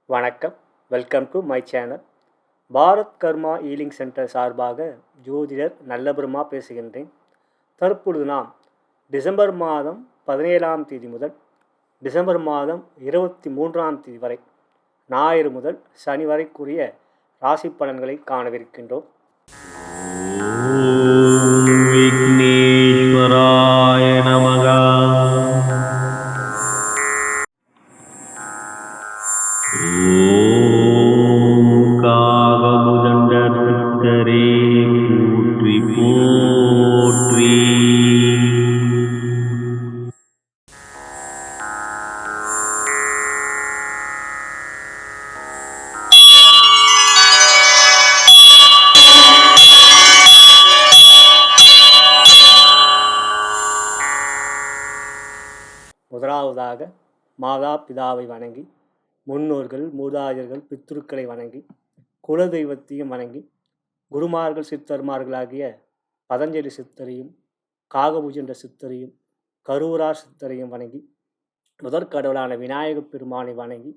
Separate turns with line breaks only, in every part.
வணக்கம். Welcome to my channel. Bharat karma healing centre சார்பாக ஜோதிடர் நல்லபெருமா பேசுகின்றேன். தற்பொழுது நாம் டிசம்பர் மாதம் 17ஆம் தேதி முதல் டிசம்பர் மாதம் 23ஆம் தேதி வரை ஞாயிறு முதல் சனி வரைக்குரிய ராசி பலன்களை காணவிருக்கின்றோம்.
விக்னேஸ்வராய நமக. காகபுதண்ட சித்தரே போற்றி போற்றி.
முதலாவதாக மாதா பிதாவை வணங்கி, முன்னோர்கள் மூதாதையர்கள் பித்ருக்களை வணங்கி, குலதெய்வத்தையும் வணங்கி, குருமார்கள் சித்தர்மார்களாகிய பதஞ்சலி சித்தரையும் காகபுஜண்ட சித்தரையும் கரூரார் சித்தரையும் வணங்கி, முதற்கடவுளான விநாயகப் பெருமானை வணங்கி,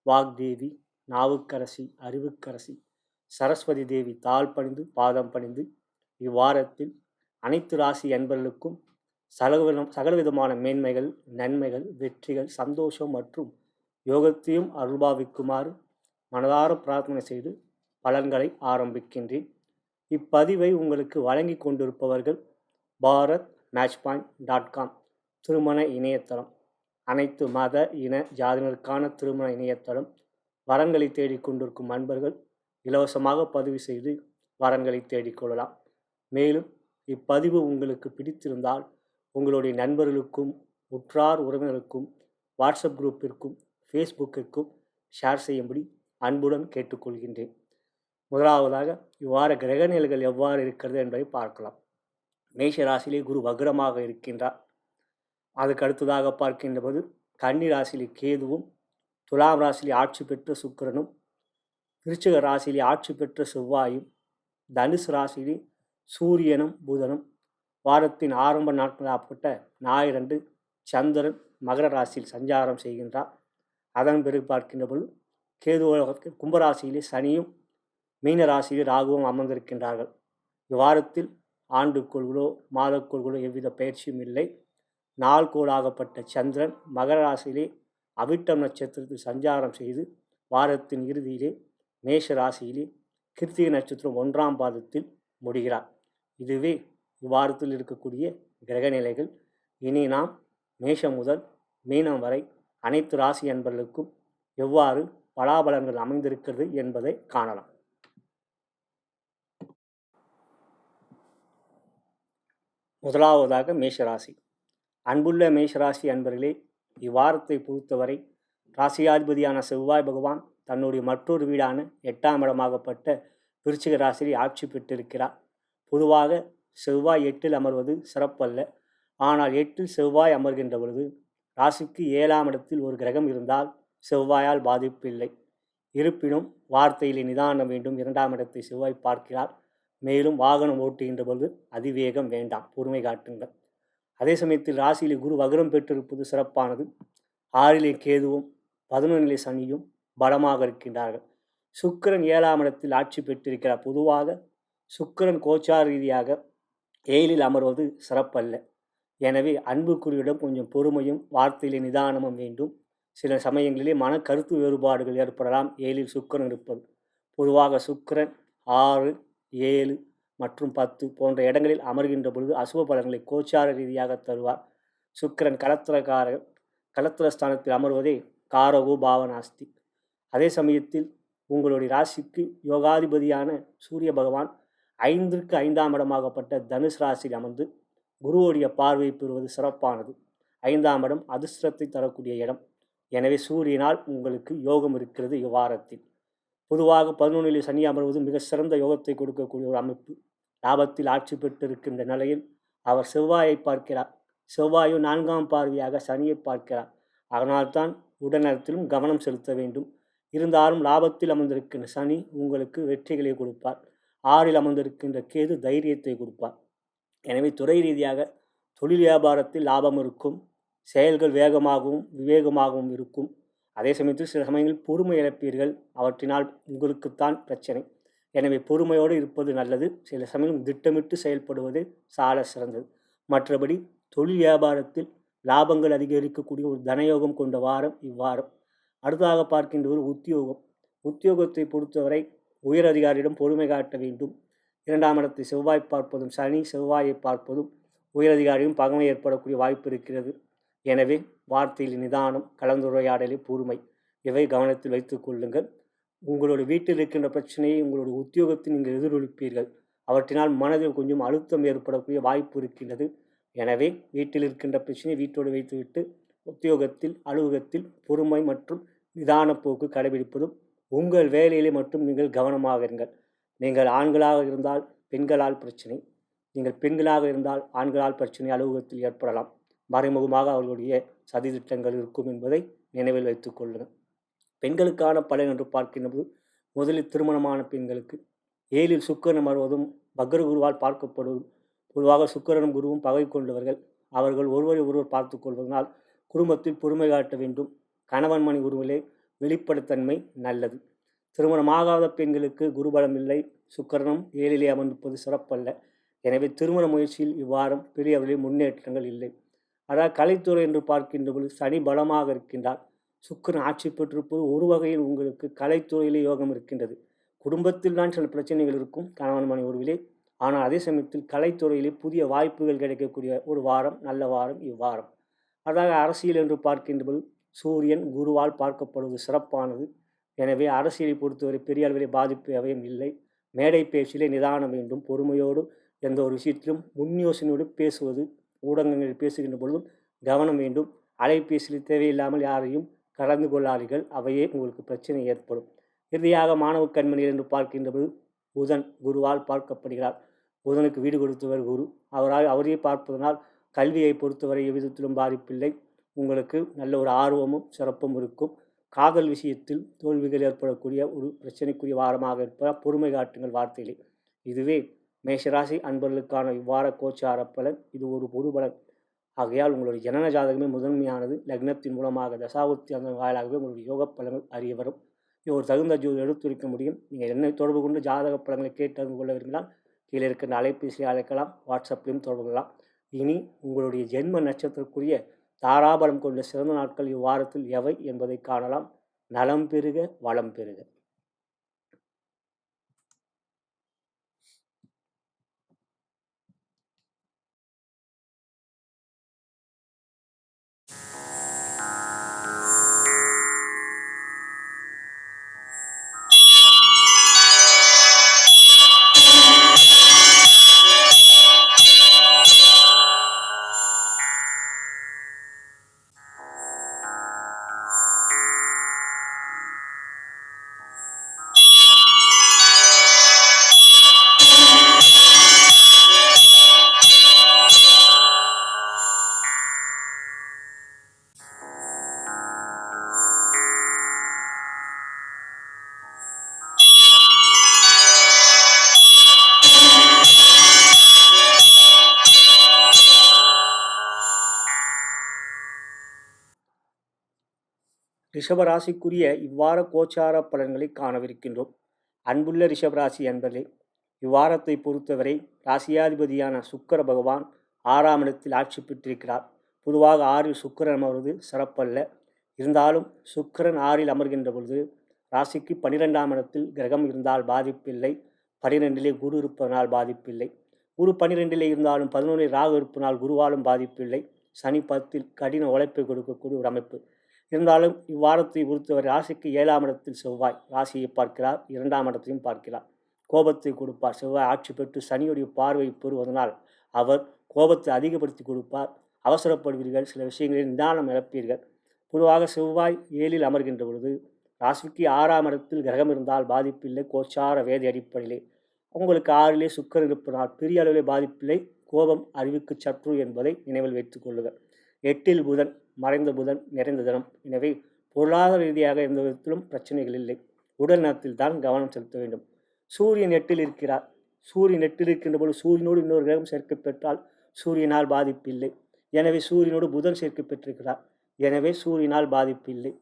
வாக்தேவி, நாவுக்கரசி, அறிவுக்கரசி, சரஸ்வதி தேவி தாழ் பணிந்து பாதம் பணிந்து இவ்வாரத்தில் அனைத்து ராசி அன்பர்களுக்கும் சகலவிதமான மேன்மைகள், நன்மைகள், வெற்றிகள், சந்தோஷம் மற்றும் யோகத்தையும் அருள்பாவிக்குமாறு மனதார பிரார்த்தனை செய்து பலன்களை ஆரம்பிக்கின்றேன். இப்பதிவை உங்களுக்கு வழங்கி கொண்டிருப்பவர்கள் bharatmatchpoint.com திருமண இணையதளம். அனைத்து மத இன ஜாதியினருக்கான திருமண இணையதளம். வரன்களை தேடிக்கொண்டிருக்கும் அன்பர்கள் இலவசமாக பதிவு செய்து வரன்களை தேடிக்கொள்ளலாம். மேலும் இப்பதிவு உங்களுக்கு பிடித்திருந்தால் உங்களுடைய நண்பர்களுக்கும் உற்றார் உறவினருக்கும் வாட்ஸ்அப் குரூப்பிற்கும் ஃபேஸ்புக்கிற்கும் ஷேர் செய்யும்படி அன்புடன் கேட்டுக்கொள்கின்றேன். முதலாவதாக இவ்வாறு கிரக நிலைகள் எவ்வாறு இருக்கிறது என்பதை பார்க்கலாம். மேஷ ராசியிலே குரு வக்ரமாக இருக்கின்றார். அதுக்கு அடுத்ததாக பார்க்கின்ற போது கன்னி ராசியிலே கேதுவும், துலாம் ராசியிலே ஆட்சி பெற்ற சுக்கிரனும், விருச்சிக ராசியிலே ஆட்சி பெற்ற செவ்வாயும், தனுசு ராசியிலே சூரியனும் புதனும், வாரத்தின் ஆரம்ப நாட்களாகப்பட்ட ஞாயிறன்று சந்திரன் மகர ராசியில் சஞ்சாரம் செய்கின்றார். அதன் பிறகு பார்க்கின்ற பொழுது கேது கும்பராசியிலே சனியும், மீன ராசியிலே ராகுவும் அமர்ந்திருக்கின்றார்கள். இவ்வாரத்தில் ஆண்டுக்கோள்களோ மாதக்கோள்களோ எவ்வித பயிற்சியும் இல்லை. நாள்கோளாகப்பட்ட சந்திரன் மகர ராசியிலே அவிட்டம் நட்சத்திரத்தில் சஞ்சாரம் செய்து வாரத்தின் இறுதியிலே மேஷ ராசியிலே கிருத்திகை நட்சத்திரம் 1ஆம் பாதத்தில் முடிகிறார். இதுவே இவ்வாரத்தில் இருக்கக்கூடிய கிரகநிலைகள். இனி நாம் மேஷம் முதல் மீனம் வரை அனைத்து ராசி அன்பர்களுக்கும் எவ்வாறு பலாபலன்கள் அமைந்திருக்கிறது என்பதை காணலாம். முதலாவதாக மேஷராசி. அன்புள்ள மேஷராசி அன்பர்களே, இவ்வாரத்தை பொறுத்தவரை ராசியாதிபதியான செவ்வாய் பகவான் தன்னுடைய மற்றொரு வீடான 8ஆம் இடமாகப்பட்ட விருச்சிக ராசியில் ஆட்சி பெற்றிருக்கிறார். பொதுவாக செவ்வாய் 8இல் அமர்வது சிறப்பல்ல. ஆனால் 8இல் செவ்வாய் அமர்கின்ற பொழுது ராசிக்கு 7ஆம் இடத்தில் ஒரு கிரகம் இருந்தால் செவ்வாயால் பாதிப்பு இல்லை. இருப்பினும் வார்த்தையிலே நிதானம் வேண்டும். 2ஆம் இடத்தை செவ்வாய் பார்க்கிறார். மேலும் வாகனம் ஓட்டுகின்ற பொழுது அதிவேகம் வேண்டாம், பொறுமை காட்டுங்கள். அதே சமயத்தில் ராசியிலே குரு வக்ரம் பெற்றிருப்பது சிறப்பானது. 6இலே கேதுவும் 11இலே சனியும் பலமாக இருக்கின்றார்கள். சுக்கிரன் 7ஆம் இடத்தில் ஆட்சி பெற்றிருக்கிறார். பொதுவாக சுக்கிரன் கோச்சார ரீதியாக 7இல் அமர்வது சிறப்பல்ல. எனவே அன்புக்குரியிடம் கொஞ்சம் பொறுமையும் வார்த்தையிலே நிதானமும் வேண்டும். சில சமயங்களிலே கருத்து வேறுபாடுகள் ஏற்படலாம் 7இல் சுக்கிரன் இருப்பது. பொதுவாக சுக்கிரன் 6, 7 மற்றும் 10 போன்ற இடங்களில் அமர்கின்ற பொழுது அசுப பலன்களை கோச்சார ரீதியாக தருவார். சுக்கிரன் கலத்திரஸ்தானத்தில் அமர்வதே காரகோ பாவனாஸ்தி. அதே சமயத்தில் உங்களுடைய ராசிக்கு யோகாதிபதியான சூரிய பகவான் 5ற்கு 5ஆம் இடமாகப்பட்ட தனுஷ் ராசியில் அமர்ந்து குருவோடைய பார்வை பெறுவது சிறப்பானது. 5ஆம் இடம் அதிர்ஷ்டத்தை தரக்கூடிய இடம். எனவே சூரியனால் உங்களுக்கு யோகம் இருக்கிறது இவ்வாரத்தில். பொதுவாக 11இல் சனி அமர்வது மிக சிறந்த யோகத்தை கொடுக்கக்கூடிய ஒரு அமைப்பு. லாபத்தில் ஆட்சி பெற்றிருக்கின்ற நிலையில் அவர் செவ்வாயை பார்க்கிறார். செவ்வாயோ 4ஆம் பார்வையாக சனியை பார்க்கிறார். அதனால்தான் உடல்நலத்திலும் கவனம் செலுத்த வேண்டும். இருந்தாலும் லாபத்தில் அமர்ந்திருக்கின்ற சனி உங்களுக்கு வெற்றிகளை கொடுப்பார். 6இல் அமர்ந்திருக்கின்ற கேது தைரியத்தை கொடுப்பார். எனவே துறை ரீதியாக தொழில் வியாபாரத்தில் லாபம் இருக்கும். செயல்கள் வேகமாகவும் விவேகமாகவும் இருக்கும். அதே சமயத்தில் சில சமயங்களில் பொறுமை இழப்பீர்கள். அவற்றினால் உங்களுக்குத்தான் பிரச்சனை. எனவே பொறுமையோடு இருப்பது நல்லது. சில சமயம் திட்டமிட்டு செயல்படுவது சால சிறந்தது. மற்றபடி தொழில் வியாபாரத்தில் லாபங்கள் அதிகரிக்கக்கூடிய ஒரு தனயோகம் கொண்ட வாரம் இவ்வாரம். அடுத்ததாக பார்க்கின்ற ஒரு உத்தியோகம். உத்தியோகத்தை பொறுத்தவரை உயர் அதிகாரியிடம் பொறுமை காட்ட வேண்டும். 2ஆம் இடத்தை செவ்வாய் பார்ப்பதும் சனி செவ்வாயை பார்ப்பதும் உயரதிகாரியும் பகமை ஏற்படக்கூடிய வாய்ப்பு இருக்கிறது. எனவே வார்த்தையில் நிதானம், கலந்துரையாடலில் பொறுமை, இவை கவனத்தில் வைத்துக் கொள்ளுங்கள். உங்களுடைய வீட்டில் இருக்கின்ற பிரச்சனையை உங்களுடைய உத்தியோகத்தில் நீங்கள் எதிரொலிப்பீர்கள். அவற்றினால் மனதில் கொஞ்சம் அழுத்தம் ஏற்படக்கூடிய வாய்ப்பு இருக்கின்றது. எனவே வீட்டில் இருக்கின்ற பிரச்சனையை வீட்டோடு வைத்துவிட்டு உத்தியோகத்தில் அலுவலகத்தில் பொறுமை மற்றும் நிதான போக்கு கடைபிடிப்பதும், உங்கள் வேலையிலே மட்டும் நீங்கள் கவனமாக இருங்கள். நீங்கள் ஆண்களாக இருந்தால் பெண்களால் பிரச்சனை, நீங்கள் பெண்களாக இருந்தால் ஆண்களால் பிரச்சனை அலுவலகத்தில் ஏற்படலாம். மறைமுகமாக அவர்களுடைய சதித்திட்டங்கள் இருக்கும் என்பதை நினைவில் வைத்துக் கொள்ளுங்கள். பெண்களுக்கான பலன் என்று பார்க்கின்ற முதலில் திருமணமான பெண்களுக்கு 7ல் சுக்கிரன் அமர்வதும் வக்ர குருவால் பார்க்கப்படுவதும், பொதுவாக சுக்கிரனும் குருவும் பகை கொண்டவர்கள். அவர்கள் ஒருவரை ஒருவர் பார்த்து கொள்வதனால் குடும்பத்தில் பொறுமை காட்ட வேண்டும். கணவன் மணி உருவிலே வெளிப்படைத்தன்மை நல்லது. திருமணமாகாத பெண்களுக்கு குருபலம் இல்லை. சுக்கிரனும் 7லே அமர்ந்திருப்பது சிறப்பல்ல. எனவே திருமண முயற்சியில் இவ்வாரம் பெரிய அளவில் முன்னேற்றங்கள் இல்லை. அதாவது கலைத்துறை என்று பார்க்கின்ற பொழுது சனி பலமாக இருக்கின்றார். சுக்கிரன் ஆட்சி பெற்றிருப்பது ஒரு வகையில் உங்களுக்கு கலைத்துறையிலே யோகம் இருக்கின்றது. குடும்பத்தில் தான் சில பிரச்சனைகள் இருக்கும் கணவன் மனை உறவிலே. ஆனால் அதே சமயத்தில் கலைத்துறையிலே புதிய வாய்ப்புகள் கிடைக்கக்கூடிய ஒரு வாரம், நல்ல வாரம் இவ்வாரம். அதாவது அரசியல் என்று பார்க்கின்ற பொழுது சூரியன் குருவால் பார்க்கப்படுவது சிறப்பானது. எனவே அரசியலை பொறுத்தவரை பெரிய அளவிலே பாதிப்பு எவையும் இல்லை. மேடை பேச்சிலே நிதானம் வேண்டும். பொறுமையோடு எந்த ஒரு விஷயத்திலும் முன் யோசனையோடு பேசுவது, ஊடகங்களில் பேசுகின்ற பொழுதும் கவனம் வேண்டும். அலைபேசியில் தேவையில்லாமல் யாரையும் கலந்து கொள்ளாதீர்கள். அவையே உங்களுக்கு பிரச்சனை ஏற்படும். இறுதியாக மாணவ கண்மணிகள் என்று பார்க்கின்ற பொழுது புதன் குருவால் பார்க்கப்படுகிறார். புதனுக்கு வீடு கொடுத்தவர் குரு. அவரையே பார்ப்பதனால் கல்வியை பொறுத்தவரை எவ்விதத்திலும் பாதிப்பில்லை. உங்களுக்கு நல்ல ஒரு ஆர்வமும் சிறப்பும் இருக்கும். காதல் விஷயத்தில் தோல்விகள் ஏற்படக்கூடிய ஒரு பிரச்சனைக்குரிய வாரமாக இருப்பதால் பொறுமை காட்டுங்கள் வார்த்தையிலே. இதுவே மேஷராசி அன்பர்களுக்கான இவ்வார கோச்சார பலன். இது ஒரு பொது பலன். ஆகையால் உங்களுடைய ஜனன ஜாதகமே முதன்மையானது. லக்னத்தின் மூலமாக தசாபுத்தி அந்த வாயிலாகவே உங்களுடைய யோக பலன்கள் அறிய வரும். இது ஒரு தகுந்த ஜோதி எடுத்துரைக்க முடியும். நீங்கள் என்னை தொடர்பு கொண்டு ஜாதக பலன்களை கேட்டு அறிந்து கொள்ள விரும்பினால் கீழே இருக்கின்ற அலைபேசியை அழைக்கலாம், வாட்ஸ்அப்லையும் தொடர்பு கொள்ளலாம். இனி உங்களுடைய ஜென்ம நட்சத்திரக்குரிய தாராபலம் கொண்ட சிறந்த நாட்கள் இவ்வாரத்தில் எவை என்பதை காணலாம். நலம் பெறுக, வளம் பெறுக. ரிஷபராசிக்குரிய இவ்வார கோச்சார பலன்களை காணவிருக்கின்றோம். அன்புள்ள ரிஷபராசி அன்பர்களே, இவ்வாரத்தை பொறுத்தவரை ராசியாதிபதியான சுக்கிர பகவான் 6ஆம் இடத்தில் ஆட்சி பெற்றிருக்கிறார். பொதுவாக 6ல் சுக்கிரன் அமர்வது சிறப்பல்ல. இருந்தாலும் சுக்கிரன் 6ல் அமர்கின்ற பொழுது ராசிக்கு 12ஆம் இடத்தில் கிரகம் இருந்தால் பாதிப்பில்லை. 12லே குரு இருப்பதனால் பாதிப்பில்லை. குரு 12லே இருந்தாலும் 11ல் ராகு இருப்பதனால் குருவாலும் பாதிப்பில்லை. சனி 10ல் கடின உழைப்பை கொடுக்கக்கூடிய ஒரு அமைப்பு. இருந்தாலும் இவ்வாரத்தை பொறுத்தவரை ராசிக்கு 7ஆம் இடத்தில் செவ்வாய் ராசியை பார்க்கிறார். 2ஆம் இடத்தையும் பார்க்கிறார். கோபத்தை கொடுப்பார். செவ்வாய் ஆட்சி பெற்று சனியுடைய பார்வை பெறுவதனால் அவர் கோபத்தை அதிகப்படுத்தி கொடுப்பார். அவசரப்படுவீர்கள். சில விஷயங்களில் நிதானம் இழப்பீர்கள். பொதுவாக செவ்வாய் 7ல் அமர்கின்ற பொழுது ராசிக்கு 6ஆம் இடத்தில் கிரகம் இருந்தால் பாதிப்பில்லை. கோச்சார வேதி அடிப்படையிலே உங்களுக்கு 6லே சுக்கிரன் இருப்பதனால் பெரிய அளவிலே பாதிப்பில்லை. கோபம் அறிவுக்கு சற்று என்பதை நினைவில் வைத்துக் கொள்ளுங்கள். 8ல் புதன் மறைந்த புதன் நிறைந்த தினம். எனவே பொருளாதார ரீதியாக எந்த விதத்திலும் பிரச்சனைகள் இல்லை. உடல் நலத்தில் தான் கவனம் செலுத்த வேண்டும். சூரியன் 8ல் இருக்கிறார். சூரியன் 8ல் இருக்கின்ற போது சூரியனோடு இன்னொரு கிரகம் சேர்க்கை பெற்றால் சூரியனால் பாதிப்பு இல்லை. எனவே சூரியனோடு புதன் சேர்க்கை பெற்றிருக்கிறார். எனவே சூரியனால் பாதிப்பு இல்லை.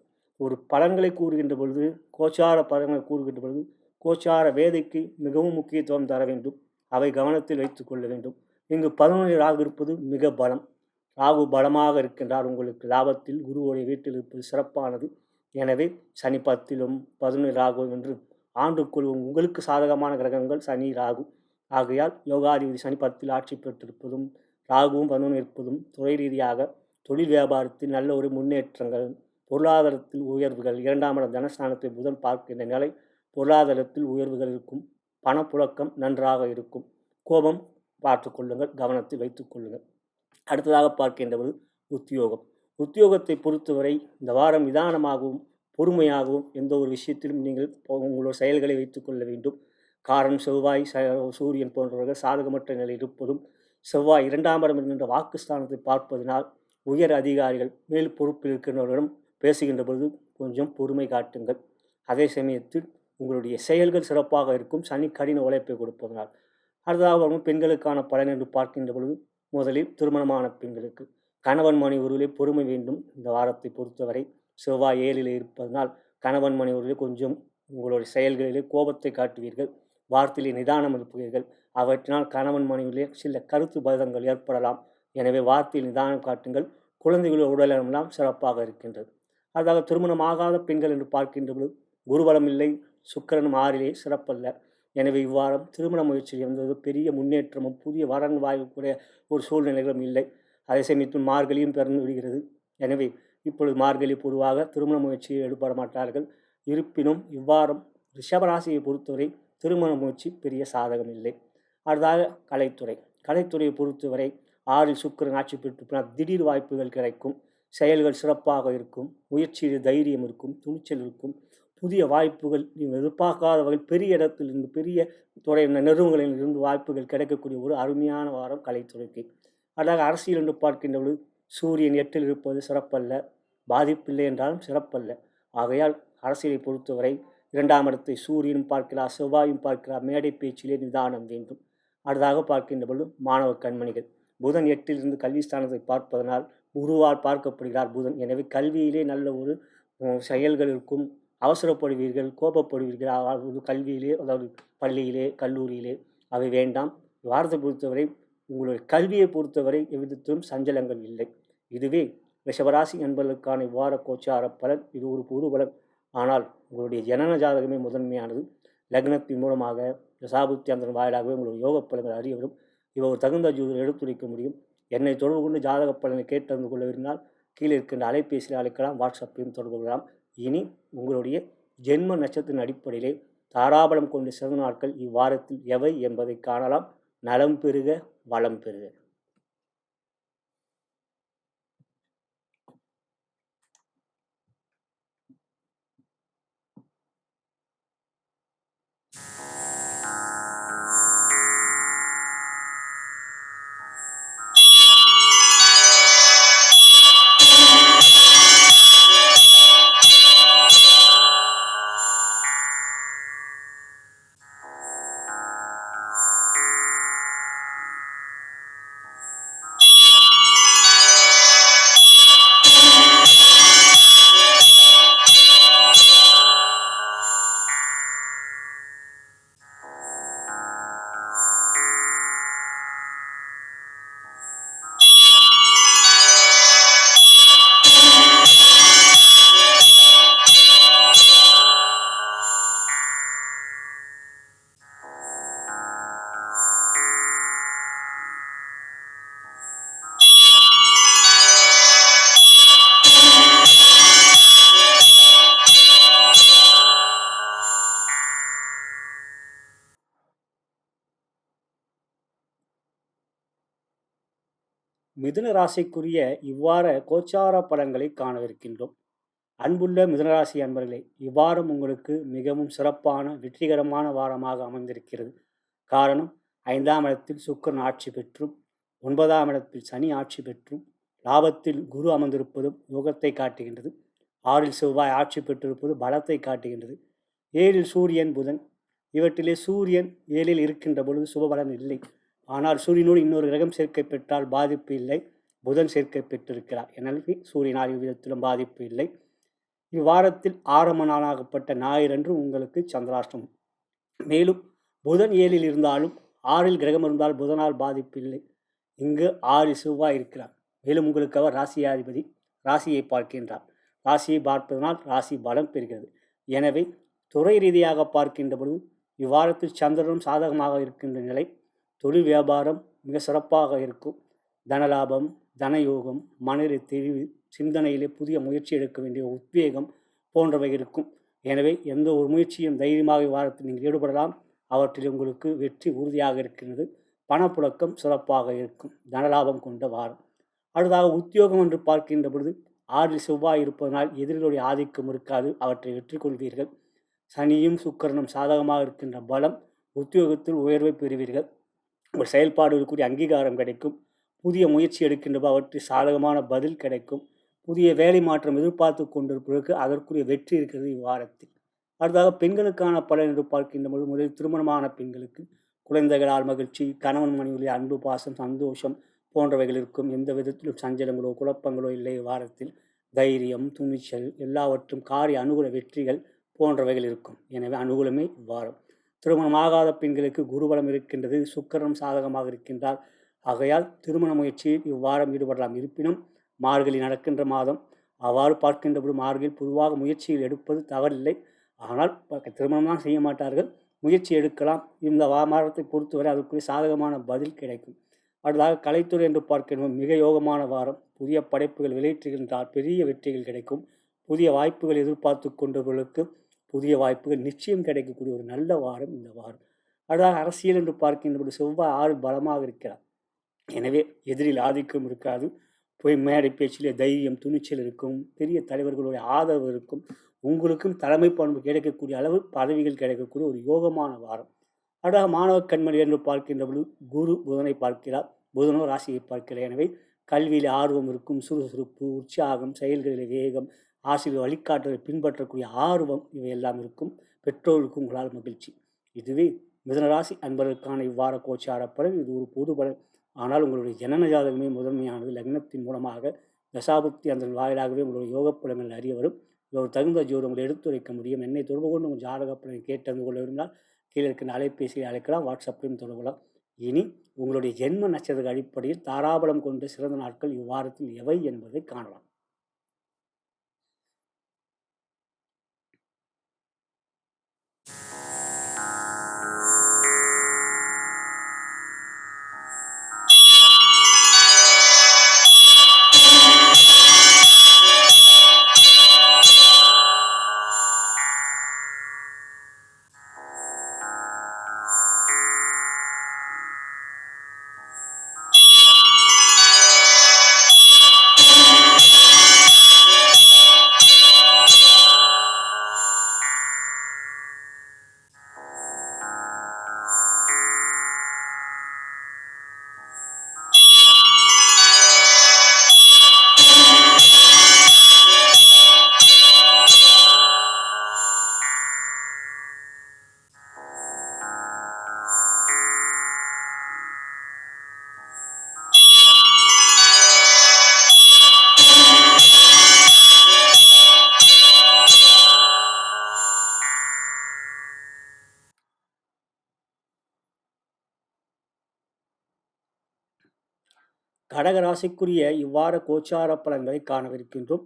ஒரு பலன்களை கூறுகின்ற பொழுது, கோச்சார பலன்களை கூறுகின்ற பொழுது, கோச்சார வேதைக்கு மிகவும் முக்கியத்துவம் தர வேண்டும். அவை கவனத்தில் வைத்துக் கொள்ள வேண்டும். இங்கு 11 ராகு இருப்பது மிக பலம். ராகு பலமாக இருக்கின்றார். உங்களுக்கு லாபத்தில் குருவுடைய வீட்டில் இருப்பது சிறப்பானது. எனவே சனி 10லும் 11 ராகு என்று ஆண்டுக்குள் உங்களுக்கு சாதகமான கிரகங்கள் சனி, ராகு. ஆகையால் யோகாதிபதி சனி 10ல் ஆட்சி பெற்றிருப்பதும் ராகுவும் 11 இருப்பதும் துறை ரீதியாக தொழில் வியாபாரத்தில் நல்ல ஒரு முன்னேற்றங்கள், பொருளாதாரத்தில் உயர்வுகள், 2ஆம் இடம் தனஸ்தானத்தை புதன் பார்க்கின்ற நிலை பொருளாதாரத்தில் உயர்வுகள் இருக்கும். பணப்புழக்கம் நன்றாக இருக்கும். கோபம் பார்த்து கொள்ளுங்கள், கவனத்தில் வைத்துக் கொள்ளுங்கள். அடுத்ததாக பார்க்கின்றபோது உத்தியோகம். உத்தியோகத்தை பொறுத்தவரை இந்த வாரம் நிதானமாகவும் பொறுமையாகவும் எந்த ஒரு விஷயத்திலும் நீங்கள் உங்களோட செயல்களை வைத்துக் கொள்ள வேண்டும். காரணம் செவ்வாய், சூரியன் போன்றவர்கள் சாதகமற்ற நிலையில் இருப்பதும், செவ்வாய் 2ஆம் இடம் என்கின்ற வாக்குஸ்தானத்தை பார்ப்பதனால் உயர் அதிகாரிகள் மேல் பொறுப்பில் இருக்கின்றவர்களிடம் பேசுகின்ற பொழுது கொஞ்சம் பொறுமை காட்டுங்கள். அதே சமயத்தில் உங்களுடைய செயல்கள் சிறப்பாக இருக்கும். சனி கடின உழைப்பை கொடுப்பதனால். அடுத்ததாக பெண்களுக்கான பலன் என்று பார்க்கின்ற பொழுது, முதலில் திருமணமான பெண்களுக்கு கணவன் மனைவி உறவிலே பொறுமை வேண்டும். இந்த வாரத்தை பொறுத்தவரை செவ்வாய் 7ல் இருப்பதனால் கணவன் மனைவி உறவிலே கொஞ்சம் உங்களுடைய செயல்களிலே கோபத்தை காட்டுவீர்கள். வார்த்தையிலே நிதானம் இருப்பீர்கள். அவற்றினால் கணவன் மனைவியிலே சில கருத்து பதங்கள் ஏற்படலாம். எனவே வார்த்தையில் நிதானம் காட்டுங்கள். குழந்தைகளுடைய உடலெல்லாம் சிறப்பாக இருக்கின்றது. அதாக திருமணமாகாத பெண்கள் என்று பார்க்கின்ற பொழுது குருபலம் இல்லை, சுக்கிரனும் 6லே சிறப்பல்ல. எனவே இவ்வாரம் திருமண முயற்சியில் இருந்தது பெரிய முன்னேற்றமும் புதிய வரன் வாய்ப்புடைய ஒரு சூழ்நிலைகளும் இல்லை. அதே சமயத்தில் மார்கழியும் பிறந்து விடுகிறது. எனவே இப்பொழுது மார்கழி பொதுவாக திருமண முயற்சியை ஈடுபட மாட்டார்கள். இருப்பினும் இவ்வாரம் ரிஷபராசியை பொறுத்தவரை திருமண முயற்சி பெரிய சாதகம் இல்லை. அடுத்ததாக கலைத்துறையை பொறுத்தவரை 6ல் சுக்கிரன் ஆட்சி பெற்று திடீர் வாய்ப்புகள் கிடைக்கும். செயல்கள் சிறப்பாக இருக்கும். முயற்சியில் தைரியம் இருக்கும், துணிச்சல் இருக்கும். புதிய வாய்ப்புகள் நீங்கள் எதிர்பார்க்காத வகையில் பெரிய இடத்திலிருந்து பெரிய துறை நிறுவனங்களில் இருந்து வாய்ப்புகள் கிடைக்கக்கூடிய ஒரு அருமையான வாரம் கலைத்துறைக்கு. அதாக அரசியல் என்று பார்க்கின்ற பொழுது சூரியன் 8ல் இருப்பது சிறப்பல்ல, பாதிப்பில்லை என்றாலும் சிறப்பல்ல. ஆகையால் அரசியலை பொறுத்தவரை 2ஆம் இடத்தை சூரியனும் பார்க்கிறார், செவ்வாயும் பார்க்கிறார். மேடை பேச்சிலே நிதானம் வேண்டும். அடுத்ததாக பார்க்கின்ற பொழுது மாணவ கண்மணிகள். புதன் 8ல் இருந்து கல்விஸ்தானத்தை பார்ப்பதனால் குருவால் பார்க்கப்படுகிறார் புதன். எனவே கல்வியிலே நல்ல ஒரு செயல்கள் இருக்கும். அவசரப்படுவீர்கள், கோபப்படுவீர்கள். அதாவது கல்வியிலே, அதாவது பள்ளியிலே, கல்லூரியிலே அவை வேண்டாம். வாரத்தை பொறுத்தவரை உங்களுடைய கல்வியை பொறுத்தவரை எவ்விதத்திலும் சஞ்சலங்கள் இல்லை. இதுவே ரிஷபராசி என்பதற்கான இவ்வார கோச்சார பலன். இது ஒரு பொது பலன். ஆனால் உங்களுடைய ஜனன ஜாதகமே முதன்மையானது. லக்னத்தின் மூலமாக தசாபுத்தி அந்த வாயிலாகவே உங்களுடைய யோக பலன்கள் அறிய வரும். இவை ஒரு தகுந்த ஜோதிடர் எடுத்துரைக்க முடியும். என்னை தொடர்பு கொண்டு ஜாதக பலனை கேட்டறிந்து கொள்ள விரும்பினால் கீழே இருக்கின்ற அலைபேசியில் அழைக்கலாம், வாட்ஸ்அப்பையும் தொடர்பு கொள்ளலாம். இனி உங்களுடைய ஜென்ம நட்சத்திரத்தின் அடிப்படையிலே தாராபலம் கொண்ட சிறந்த நாட்கள் இவ்வாரத்தில் எவை என்பதை காணலாம். நலம் பெறுக, வளம் பெறுக. மிதுன ராசிக்குரிய இவ்வார கோச்சார பலன்களை காணவிருக்கின்றோம். அன்புள்ள மிதுனராசி அன்பர்களே, இவ்வாரம் உங்களுக்கு மிகவும் சிறப்பான வெற்றிகரமான வாரமாக அமைந்திருக்கிறது. காரணம், 5ஆம் இடத்தில் சுக்கிரன் ஆட்சி பெற்றும் 9ஆம் இடத்தில் சனி ஆட்சி பெற்றும் லாபத்தில் குரு அமர்ந்திருப்பதும் யோகத்தை காட்டுகின்றது. 6ல் செவ்வாய் ஆட்சி பெற்றிருப்பது பலத்தை காட்டுகின்றது. 7ல் சூரியன் புதன். இவற்றிலே சூரியன் 7ல் இருக்கின்ற பொழுது சுபபலன் இல்லை. ஆனால் சூரியனோடு இன்னொரு கிரகம் சேர்க்கை பெற்றால் பாதிப்பு இல்லை. புதன் சேர்க்கை பெற்றிருக்கிறார். எனவே சூரியன் 6 விதத்திலும் பாதிப்பு இல்லை. இவ்வாரத்தில் ஆரம்ப நாளாகப்பட்ட ஞாயிறன்று உங்களுக்கு சந்திராஷ்டமம். மேலும் புதன் 7ல் இருந்தாலும் 6ல் கிரகம் இருந்தால் புதனால் பாதிப்பில்லை. இங்கு 6 செவ்வாய் இருக்கிறார். மேலும் உங்களுக்கு அவர் ராசியாதிபதி, ராசியை பார்க்கின்றார். ராசியை பார்ப்பதனால் ராசி பலம் பெறுகிறது. எனவே துறை ரீதியாக பார்க்கின்ற பொழுது இவ்வாரத்தில் சந்திரனும் சாதகமாக இருக்கின்ற நிலை. தொழில் வியாபாரம் மிக சிறப்பாக இருக்கும். தனலாபம், தனயோகம், மனதில் தெளிவு, சிந்தனையிலே புதிய முயற்சி எடுக்க வேண்டிய உத்வேகம் போன்றவை இருக்கும். எனவே எந்த ஒரு முயற்சியும் தைரியமாக இவ்வாரத்தில் நீங்கள் ஈடுபடலாம். அவற்றில் உங்களுக்கு வெற்றி உறுதியாக இருக்கின்றது. பணப்புழக்கம் சிறப்பாக இருக்கும். தனலாபம் கொண்ட வாரம். அடுத்ததாக உத்தியோகம் என்று பார்க்கின்ற பொழுது 6ல் செவ்வாய் இருப்பதனால் எதிரிகளுடைய ஆதிக்கம் இருக்காது. அவற்றை வெற்றி கொள்வீர்கள். சனியும் சுக்கிரனும் சாதகமாக இருக்கின்ற பலம். உத்தியோகத்தில் உயர்வை பெறுவீர்கள். உங்கள் செயல்பாடுகளுக்குரிய அங்கீகாரம் கிடைக்கும். புதிய முயற்சி எடுக்கின்ற அவற்றில் சாதகமான பதில் கிடைக்கும். புதிய வேலை மாற்றம் எதிர்பார்த்து கொண்டிருப்பதற்கு அதற்குரிய வெற்றி இருக்கிறது இவ்வாரத்தில். அடுத்ததாக பெண்களுக்கான பலன் என்று பார்க்கின்ற பொழுது முதலில் திருமணமான பெண்களுக்கு குழந்தைகளால் மகிழ்ச்சி, கணவன் மனைவியுடைய அன்பு, பாசம், சந்தோஷம் போன்றவைகள் இருக்கும். எந்த விதத்திலும் சஞ்சலங்களோ குழப்பங்களோ இல்லை. வாரத்தில் தைரியம், துணிச்சல், எல்லாவற்றும் காரிய அனுகூல வெற்றிகள் போன்றவைகள் இருக்கும். எனவே அனுகூலமே இவ்வாரம். திருமணமாகாத பெண்களுக்கு குருபலம் இருக்கின்றது. சுக்கிரனும் சாதகமாக இருக்கின்றார். ஆகையால் திருமண முயற்சியில் இவ்வாரம் ஈடுபடலாம். இருப்பினும் மார்கழி நடக்கின்ற மாதம். அவ்வாறு பார்க்கின்ற பொழுது மார்கழியில் பொதுவாக முயற்சியில் எடுப்பது தவறில்லை. ஆனால் திருமணம் தான் செய்ய மாட்டார்கள். முயற்சி எடுக்கலாம். இந்த மாதத்தை பொறுத்தவரை அதற்குரிய சாதகமான பதில் கிடைக்கும். அடுத்ததாக கலைத்துறை என்று பார்க்கணும். மிக யோகமான வாரம். புதிய படைப்புகள் வெளியிட்டுகின்றால் பெரிய வெற்றிகள் கிடைக்கும். புதிய வாய்ப்புகள் எதிர்பார்த்து கொண்டவர்களுக்கு புதிய வாய்ப்புகள் நிச்சயம் கிடைக்கக்கூடிய ஒரு நல்ல வாரம் இந்த வாரம். அடுத்ததாக அரசியல் என்று பார்க்கின்ற பொழுது செவ்வாய் 6 பலமாக இருக்கிறார். எனவே எதிரில் ஆதிக்கம் இருக்காது. போய் மேடை பேச்சிலே தைரியம், துணிச்சல் இருக்கும். பெரிய தலைவர்களுடைய ஆதரவு இருக்கும். உங்களுக்கும் தலைமை பண்பு கிடைக்கக்கூடிய அளவு பதவிகள் கிடைக்கக்கூடிய ஒரு யோகமான வாரம். அடுத்த மாணவ கண்மணி என்று பார்க்கின்ற பொழுது குரு புதனை பார்க்கிறார். புதனோ ராசியை பார்க்கிறார். எனவே கல்வியில் ஆர்வம் இருக்கும். சுறுசுறுப்பு, உற்சாகம், செயல்களில் வேகம், ஆசிரியர் வழிகாட்டுதலை பின்பற்றக்கூடிய ஆர்வம் இவையெல்லாம் இருக்கும். பெற்றோருக்கும் உங்களால் மகிழ்ச்சி. இதுவே மிதுனராசி அன்பர்களுக்கான இவ்வார கோச்சார பலன். இது ஒரு பொது பலன். ஆனால் உங்களுடைய ஜனன ஜாதகமே முதன்மையானது. லக்னத்தின் மூலமாக தசாபுக்தி அந்த வாயிலாகவே உங்களுடைய யோக பலன்கள் அறிய வரும். ஒரு தகுந்த ஜோதி உங்களை எடுத்துரைக்க முடியும். என்னை தொடர்பு கொண்டு உங்கள் ஜாதக பலனை கேட்டறிந்து கொள்ள விரும்பினால் கீழே இருக்கின்ற அலைபேசியில் அழைக்கலாம். வாட்ஸ்அப்பையும் தொடரலாம். இனி உங்களுடைய ஜென்ம நட்சத்திர அடிப்படையில் தாராபலம் கொண்ட சிறந்த நாட்கள் இவ்வாரத்தில் எவை என்பதை காணலாம். கடகராசிக்குரிய இவ்வார கோச்சார பலன்களை காணவிருக்கின்றோம்.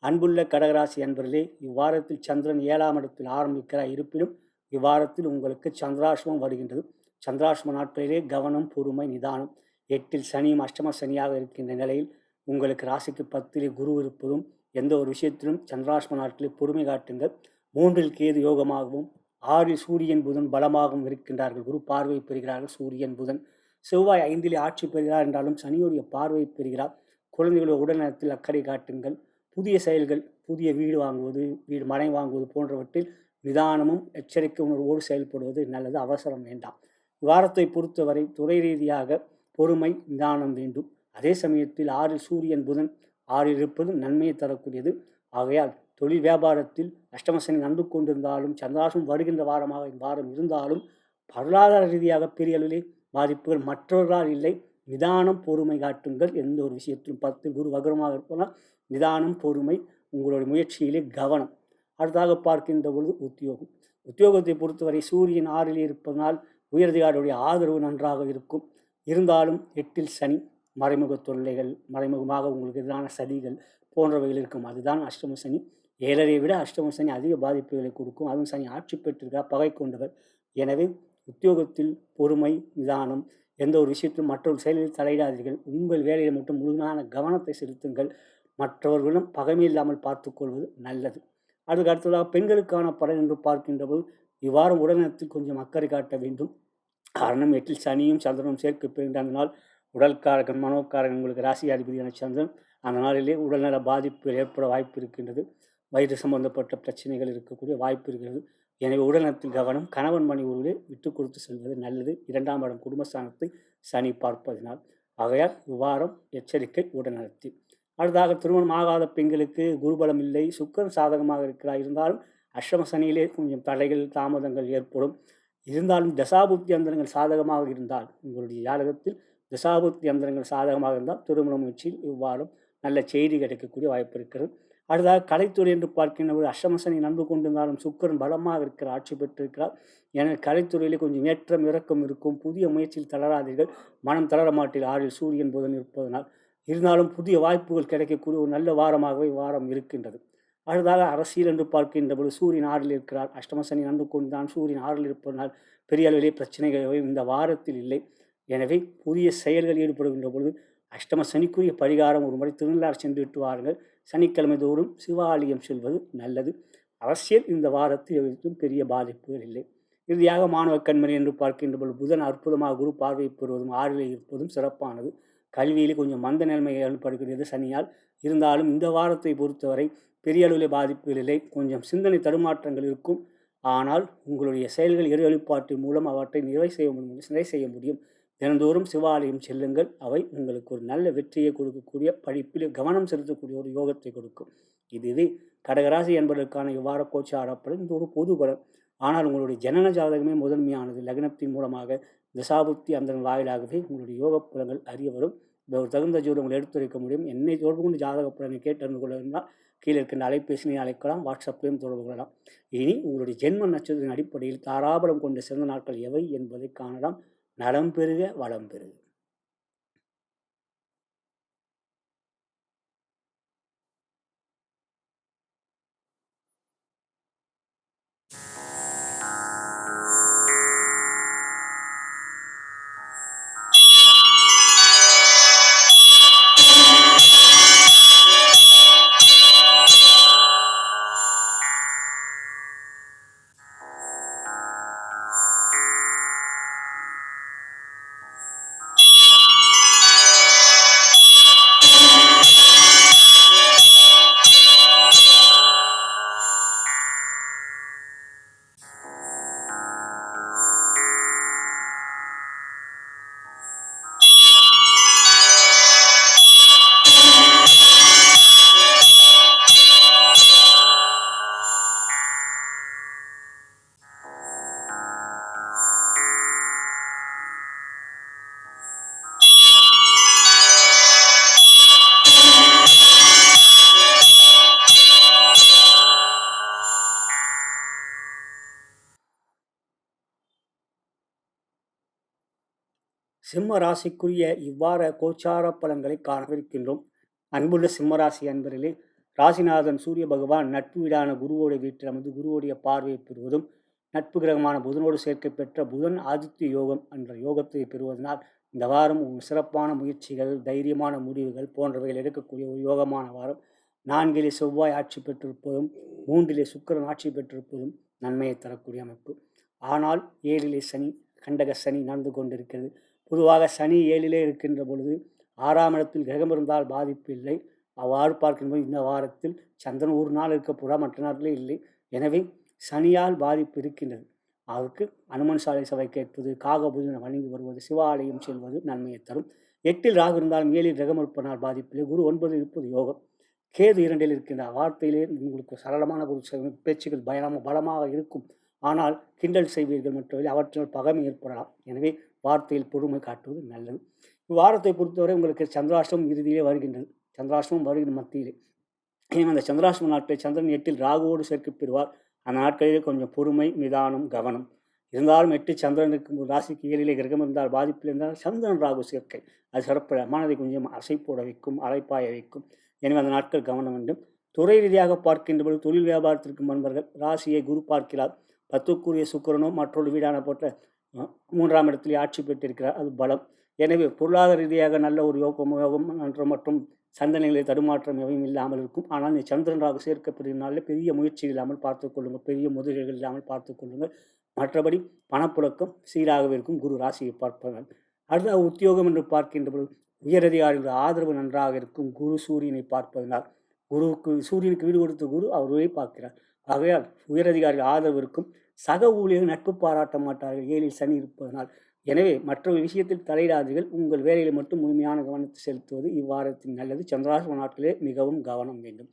அன்புள்ள கடகராசி அன்பர்களே, இவ்வாரத்தில் சந்திரன் 7ஆம் இடத்தில் ஆரம்பிக்கிறார். இருப்பினும் இவ்வாரத்தில் உங்களுக்கு சந்திராஷ்டமம் வருகின்றது. சந்திராஷ்டம நாட்களிலே கவனம், பொறுமை, நிதானம். 8ல் சனியும் அஷ்டம சனியாக இருக்கின்ற நிலையில் உங்களுக்கு ராசிக்கு 10லே குரு இருப்பதும் எந்த ஒரு விஷயத்திலும் சந்திராஷ்டம நாட்களில் பொறுமை காட்டுங்கள். 3ல் கேது யோகமாகவும் 6ல் சூரியன் புதன் பலமாகவும் இருக்கின்றார்கள். குரு பார்வை பெறுகிறார்கள். சூரியன் புதன் செவ்வாய் 5லே ஆட்சி பெறுகிறார் என்றாலும் சனியுடைய பார்வை பெறுகிறார். குழந்தைகளுடைய உடல்நலத்தில் அக்கறை காட்டுங்கள். புதிய செயல்கள், புதிய வீடு வாங்குவது, மனை வாங்குவது போன்றவற்றில் நிதானமும் எச்சரிக்கை உணர்வோடு செயல்படுவது நல்லது. அவசரம் வேண்டாம். வாரத்தை பொறுத்தவரை துறை ரீதியாக பொறுமை, நிதானம் வேண்டும். அதே சமயத்தில் 6ல் சூரியன் புதன் 6ல் இருப்பது நன்மையை தரக்கூடியது. ஆகையால் தொழில் வியாபாரத்தில் அஷ்டமசனி நன்று கொண்டிருந்தாலும் சந்திராஷ்டமம் வருகின்ற வாரமாக இவ்வாரம் இருந்தாலும் பொருளாதார ரீதியாக பெரிய அளவிலே பாதிப்புகள் மற்றவர்களால் இல்லை. நிதானம், பொறுமை காட்டுங்கள். எந்த ஒரு விஷயத்திலும் 10 குரு வக்ரமாக இருப்பதால் நிதானம், பொறுமை, உங்களுடைய முயற்சியிலே கவனம். அடுத்ததாக பார்க்கின்ற பொழுது உத்தியோகம். உத்தியோகத்தை பொறுத்தவரை சூரியன் 6ல் இருப்பதனால் உயரதிகாரியுடைய ஆதரவு நன்றாக இருக்கும். இருந்தாலும் 8ல் சனி, மறைமுக தொல்லைகள், மறைமுகமாக உங்களுக்கு எதிரான சதிகள் போன்றவைகள் இருக்கும். அதுதான் அஷ்டம சனி. 7.5 விட அஷ்டம சனி அதிக பாதிப்புகளை கொடுக்கும். அதுவும் சனி ஆட்சி பெற்றிருக்கார், பகை கொண்டவர். எனவே உத்தியோகத்தில் பொறுமை, நிதானம், எந்த ஒரு விஷயத்திலும் மற்றொரு செயலில் தலையிடாதீர்கள். உங்கள் வேலையில் மட்டும் முழுமையான கவனத்தை செலுத்துங்கள். மற்றவர்களிடம் பகைமை இல்லாமல் பார்த்துக்கொள்வது நல்லது. அதுக்கு அடுத்ததாக பெண்களுக்கான பலன் என்று பார்க்கின்ற போது இவ்வாறு உடல்நலத்தில் கொஞ்சம் அக்கறை காட்ட வேண்டும். காரணம் 8ல் சனியும் சந்திரனும் சேர்க்கை பெறுகின்ற அந்த நாள் உடல்காரகன், மனோக்காரகன், உங்களுக்கு ராசி அதிபதியான சந்திரன். அந்த நாளிலே உடல்நல பாதிப்பு ஏற்பட வாய்ப்பு இருக்கின்றது. வயிறு சம்பந்தப்பட்ட பிரச்சனைகள் இருக்கக்கூடிய வாய்ப்பு இருக்கிறது. எனவே உடல்நலத்தில் கவனம். கணவன் மனைவி உறவிலே விட்டு கொடுத்து செல்வது நல்லது. 2ஆம் இடம் குடும்பஸ்தானத்தை சனி பார்ப்பதினால். ஆகையால் இவ்வாரம் எச்சரிக்கை உடல்நலத்தில். அடுத்ததாக திருமணம் ஆகாத பெண்களுக்கு குருபலம் இல்லை, சுக்கிரன் சாதகமாக இருக்கிறார். இருந்தாலும் அஷ்டம சனியிலே கொஞ்சம் தடைகள், தாமதங்கள் ஏற்படும். இருந்தாலும் தசாபுத்தி அந்தரங்கள் சாதகமாக இருந்தால், உங்களுடைய ஜாதகத்தில் தசாபுத்தி அந்தரங்கள் சாதகமாக இருந்தால் திருமண முயற்சியில் இவ்வாறும் நல்ல செய்தி கிடைக்கக்கூடிய வாய்ப்பு இருக்கிறது. அடுத்ததாக கலைத்துறை என்று பார்க்கின்ற போது அஷ்டம சனி நன்கு கொண்டிருந்தாலும் சுக்கிரன் பலமாக இருக்கிற ஆட்சி பெற்றிருக்கிறார். எனவே கலைத்துறையிலே கொஞ்சம் ஏற்றம் இறக்கம் இருக்கும். புதிய முயற்சியில் தளராதீர்கள். மனம் தளர மாட்டீர்கள். 6ல் சூரியன் புதன் இருப்பதனால். இருந்தாலும் புதிய வாய்ப்புகள் கிடைக்கக்கூடிய ஒரு நல்ல வாரமாகவே வாரம் இருக்கின்றது. அடுத்ததாக அரசியல் என்று பார்க்கின்ற பொழுது சூரியன் 6ல் இருக்கிறார். அஷ்டம சனி நன்கு கொண்டுதான் சூரியன் 6ல் இருப்பதனால் பெரிய அளவிலே பிரச்சனைகள் இந்த வாரத்தில் இல்லை. எனவே புதிய செயல்கள் ஈடுபடுகின்ற பொழுது அஷ்டம சனிக்குரிய பரிகாரம் ஒரு முறை திருநள்ளாறு சென்று விட்டு வாருங்கள். சனிக்கிழமை தோறும் சிவாலயம் செல்வது நல்லது. அரசியல் இந்த வாரத்தில் எதுவும் பெரிய பாதிப்புகள் இல்லை. இறுதியாக மாணவ கண்மணி என்று பார்க்கின்ற பொழுது புதன் அற்புதமாக குரு பார்வை பெறுவதும் 6ல் இருப்பதும் சிறப்பானது. கல்வியிலே கொஞ்சம் மந்த நிலைமை ஏற்படுகிறது சனியால். இருந்தாலும் இந்த வாரத்தை பொறுத்தவரை பெரிய அளவில் பாதிப்புகள் இல்லை. கொஞ்சம் சிந்தனை தடுமாற்றங்கள் இருக்கும். ஆனால் உங்களுடைய செயல்கள் வெளிப்பாட்டின் மூலம் அவற்றை நிறைவு செய்ய முடியும். தினந்தோறும் சிவாலயம் செல்லுங்கள். அவை உங்களுக்கு ஒரு நல்ல வெற்றியை கொடுக்கக்கூடிய, படிப்பில் கவனம் செலுத்தக்கூடிய ஒரு யோகத்தை கொடுக்கும். இதுவே கடகராசி என்பதற்கான இவ்வார கோச்சார பலன். இது ஒரு பொது பலன். ஆனால் உங்களுடைய ஜனன ஜாதகமே முதன்மையானது. லக்னத்தின் மூலமாக தசாபுத்தி அந்த வாயிலாகவே உங்களுடைய யோக பலன்கள் அறிய வரும். ஒரு தகுந்த ஜோதி உங்களை எடுத்துரைக்க முடியும். என்னை தொடர்பு கொண்டு ஜாதக பலனை கேட்டறிந்து கொள்ளலாம். கீழே இருக்கின்ற அலைபேசியை அழைக்கலாம், வாட்ஸ்அப்லையும் தொடர்பு கொள்ளலாம். இனி உங்களுடைய ஜென்ம நட்சத்திரத்தின் அடிப்படையில் தாராபலம் கொண்ட சிறந்த நாட்கள் எவை என்பதை காணலாம். நலம் பெறுக, வளம் பெறுக. சிம்ம ராசிக்குரிய இவ்வார கோச்சார பலன்களை காணவிருக்கின்றோம். அன்புள்ள சிம்மராசி அன்பர்களே, ராசிநாதன் சூரிய பகவான் நட்பு வீடான குருவோடைய வீட்டில் அமர்ந்து குருவோடைய பார்வையை பெறுவதும், நட்பு கிரகமான புதனோடு சேர்க்கை பெற்ற புதன் ஆதித்ய யோகம் என்ற யோகத்தை பெறுவதனால் இந்த வாரம் சிறப்பான முயற்சிகள், தைரியமான முடிவுகள் போன்றவைகள் எடுக்கக்கூடிய ஒரு யோகமான வாரம். 4லே செவ்வாய் ஆட்சி பெற்றிருப்பதும் 3லே சுக்கிரன் ஆட்சி பெற்றிருப்பதும் நன்மையை தரக்கூடிய அமைப்பு. ஆனால் 7லே சனி, கண்டக சனி நடந்து கொண்டிருக்கிறது. பொதுவாக சனி 7லே இருக்கின்ற பொழுது 6ஆம் இடத்தில் கிரகம் இருந்தால் பாதிப்பு இல்லை. அவ்வாறு பார்க்கும்போது இந்த வாரத்தில் சந்திரன் ஒரு நாள் இருக்க போகிறா, மற்ற நாட்டிலே இல்லை. எனவே சனியால் பாதிப்பு இருக்கின்றது. அதற்கு அனுமன் சாலை சபை கேட்பது, காகபூஜனை வணங்கி வருவது, சிவாலயம் செல்வது நன்மையை தரும். 8ல் ராகு இருந்தாலும் 7ல் கிரகம் இருப்பதனால் பாதிப்பில்லை. குரு 9ல் இருப்பது யோகம். கேது 2ல் இருக்கின்ற வார்த்தையிலே உங்களுக்கு சரளமான ஒரு பேச்சுகள் பலமாக இருக்கும். ஆனால் கிண்டல் செய்வீர்கள், மற்றவர்கள் அவற்றினால் பகைமை ஏற்படலாம். எனவே வார்த்தையில் பொறுமை காட்டுவது நல்லது. இவ்வாரத்தை பொறுத்தவரை உங்களுக்கு சந்திராஷ்டமம் இறுதியிலே வருகின்றது. சந்திராஷ்டமம் வருகின்ற மத்தியிலே எனவே அந்த சந்திராஷ்டம நாட்களில் சந்திரன் 8ல் ராகுவோடு சேர்க்கை பெறுவார். அந்த நாட்களிலே கொஞ்சம் பொறுமை, நிதானம், கவனம். இருந்தாலும் 8 சந்திரனுக்கு ராசிக்கு 7லே கிரகம் இருந்தால் பாதிப்பில் இருந்தால் சந்திரன் ராகு சேர்க்கை அது சிறப்பு மனதை கொஞ்சம் அசைப்போட வைக்கும், அலைப்பாய வைக்கும். எனவே அந்த நாட்கள் கவனம் வேண்டும். துறை ரீதியாக பார்க்கின்ற பொழுது தொழில் வியாபாரத்திற்கு நண்பர்கள் ராசியை குரு பார்க்கிறார். 10க்குரிய சுக்கிரனோ மற்றொரு வீடான போட்ட 3ஆம் இடத்திலே ஆட்சி பெற்றிருக்கிறார். அது பலம். எனவே பொருளாதார ரீதியாக நல்ல ஒரு யோகம் மற்றும் சந்தனைகளில் தடுமாற்றம் எவையும் இல்லாமல் இருக்கும். ஆனால் இந்த சந்திரன் ராகு சேர்க்கப்படுகிறதுனால பெரிய முயற்சி இல்லாமல் பார்த்துக் கொள்ளுங்கள், பெரிய முதலீடுகள் இல்லாமல் பார்த்துக் கொள்ளுங்கள். மற்றபடி பணப்புழக்கம் சீராகவே இருக்கும். குரு ராசியை பார்ப்பார்கள். அடுத்த உத்தியோகம் என்று பார்க்கின்ற பொழுது உயரதிகாரிகளுடைய ஆதரவு நன்றாக இருக்கும். குரு சூரியனை பார்ப்பதனால் சூரியனுக்கு வீடு கொடுத்த குரு அவரை பார்க்கிறார். ஆகையால் உயரதிகாரிகள் ஆதரவு இருக்கும். சக ஊழியர்கள் நட்பு பாராட்ட மாட்டார்கள் 7ல் சனி இருப்பதனால். எனவே மற்றொரு விஷயத்தில் தலையிடாதீர்கள். உங்கள் வேலையில் மட்டும் முழுமையான கவனத்தை செலுத்துவது இவ்வாரத்தின் நல்லது. சந்திராஷ்டம நாட்களே மிகவும் கவனம் வேண்டும்.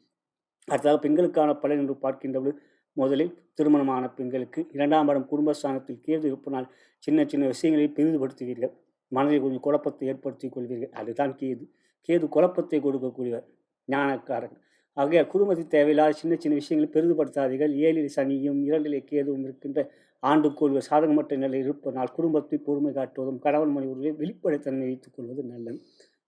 அடுத்ததாக பெண்களுக்கான பலன் என்று பார்க்கின்ற பொழுது முதலில் திருமணமான பெண்களுக்கு 2ஆம் இடம் குடும்பஸ்தானத்தில் கேது இருப்பனால் சின்ன சின்ன விஷயங்களை பெரிதுபடுத்துவீர்கள். மனதில் கொஞ்சம் குழப்பத்தை ஏற்படுத்திக் கொள்வீர்கள். அதுதான் கேது குழப்பத்தை கொடுக்கக்கூடியவர், ஞானக்காரன். ஆகையால் குடும்பத்தில் தேவையில்லாத சின்ன சின்ன விஷயங்களை பெரிதுபடுத்தாதீர்கள். 7ல் சனியும் 2லே கேதுவும் இருக்கின்ற ஆண்டுக்கோள் சாதகமற்ற நிலை இருப்பதனால் குடும்பத்தை பொறுமை காட்டுவதும் கணவன் மனைவி வெளிப்படைத்தன்மை வைத்துக் கொள்வது நல்லது.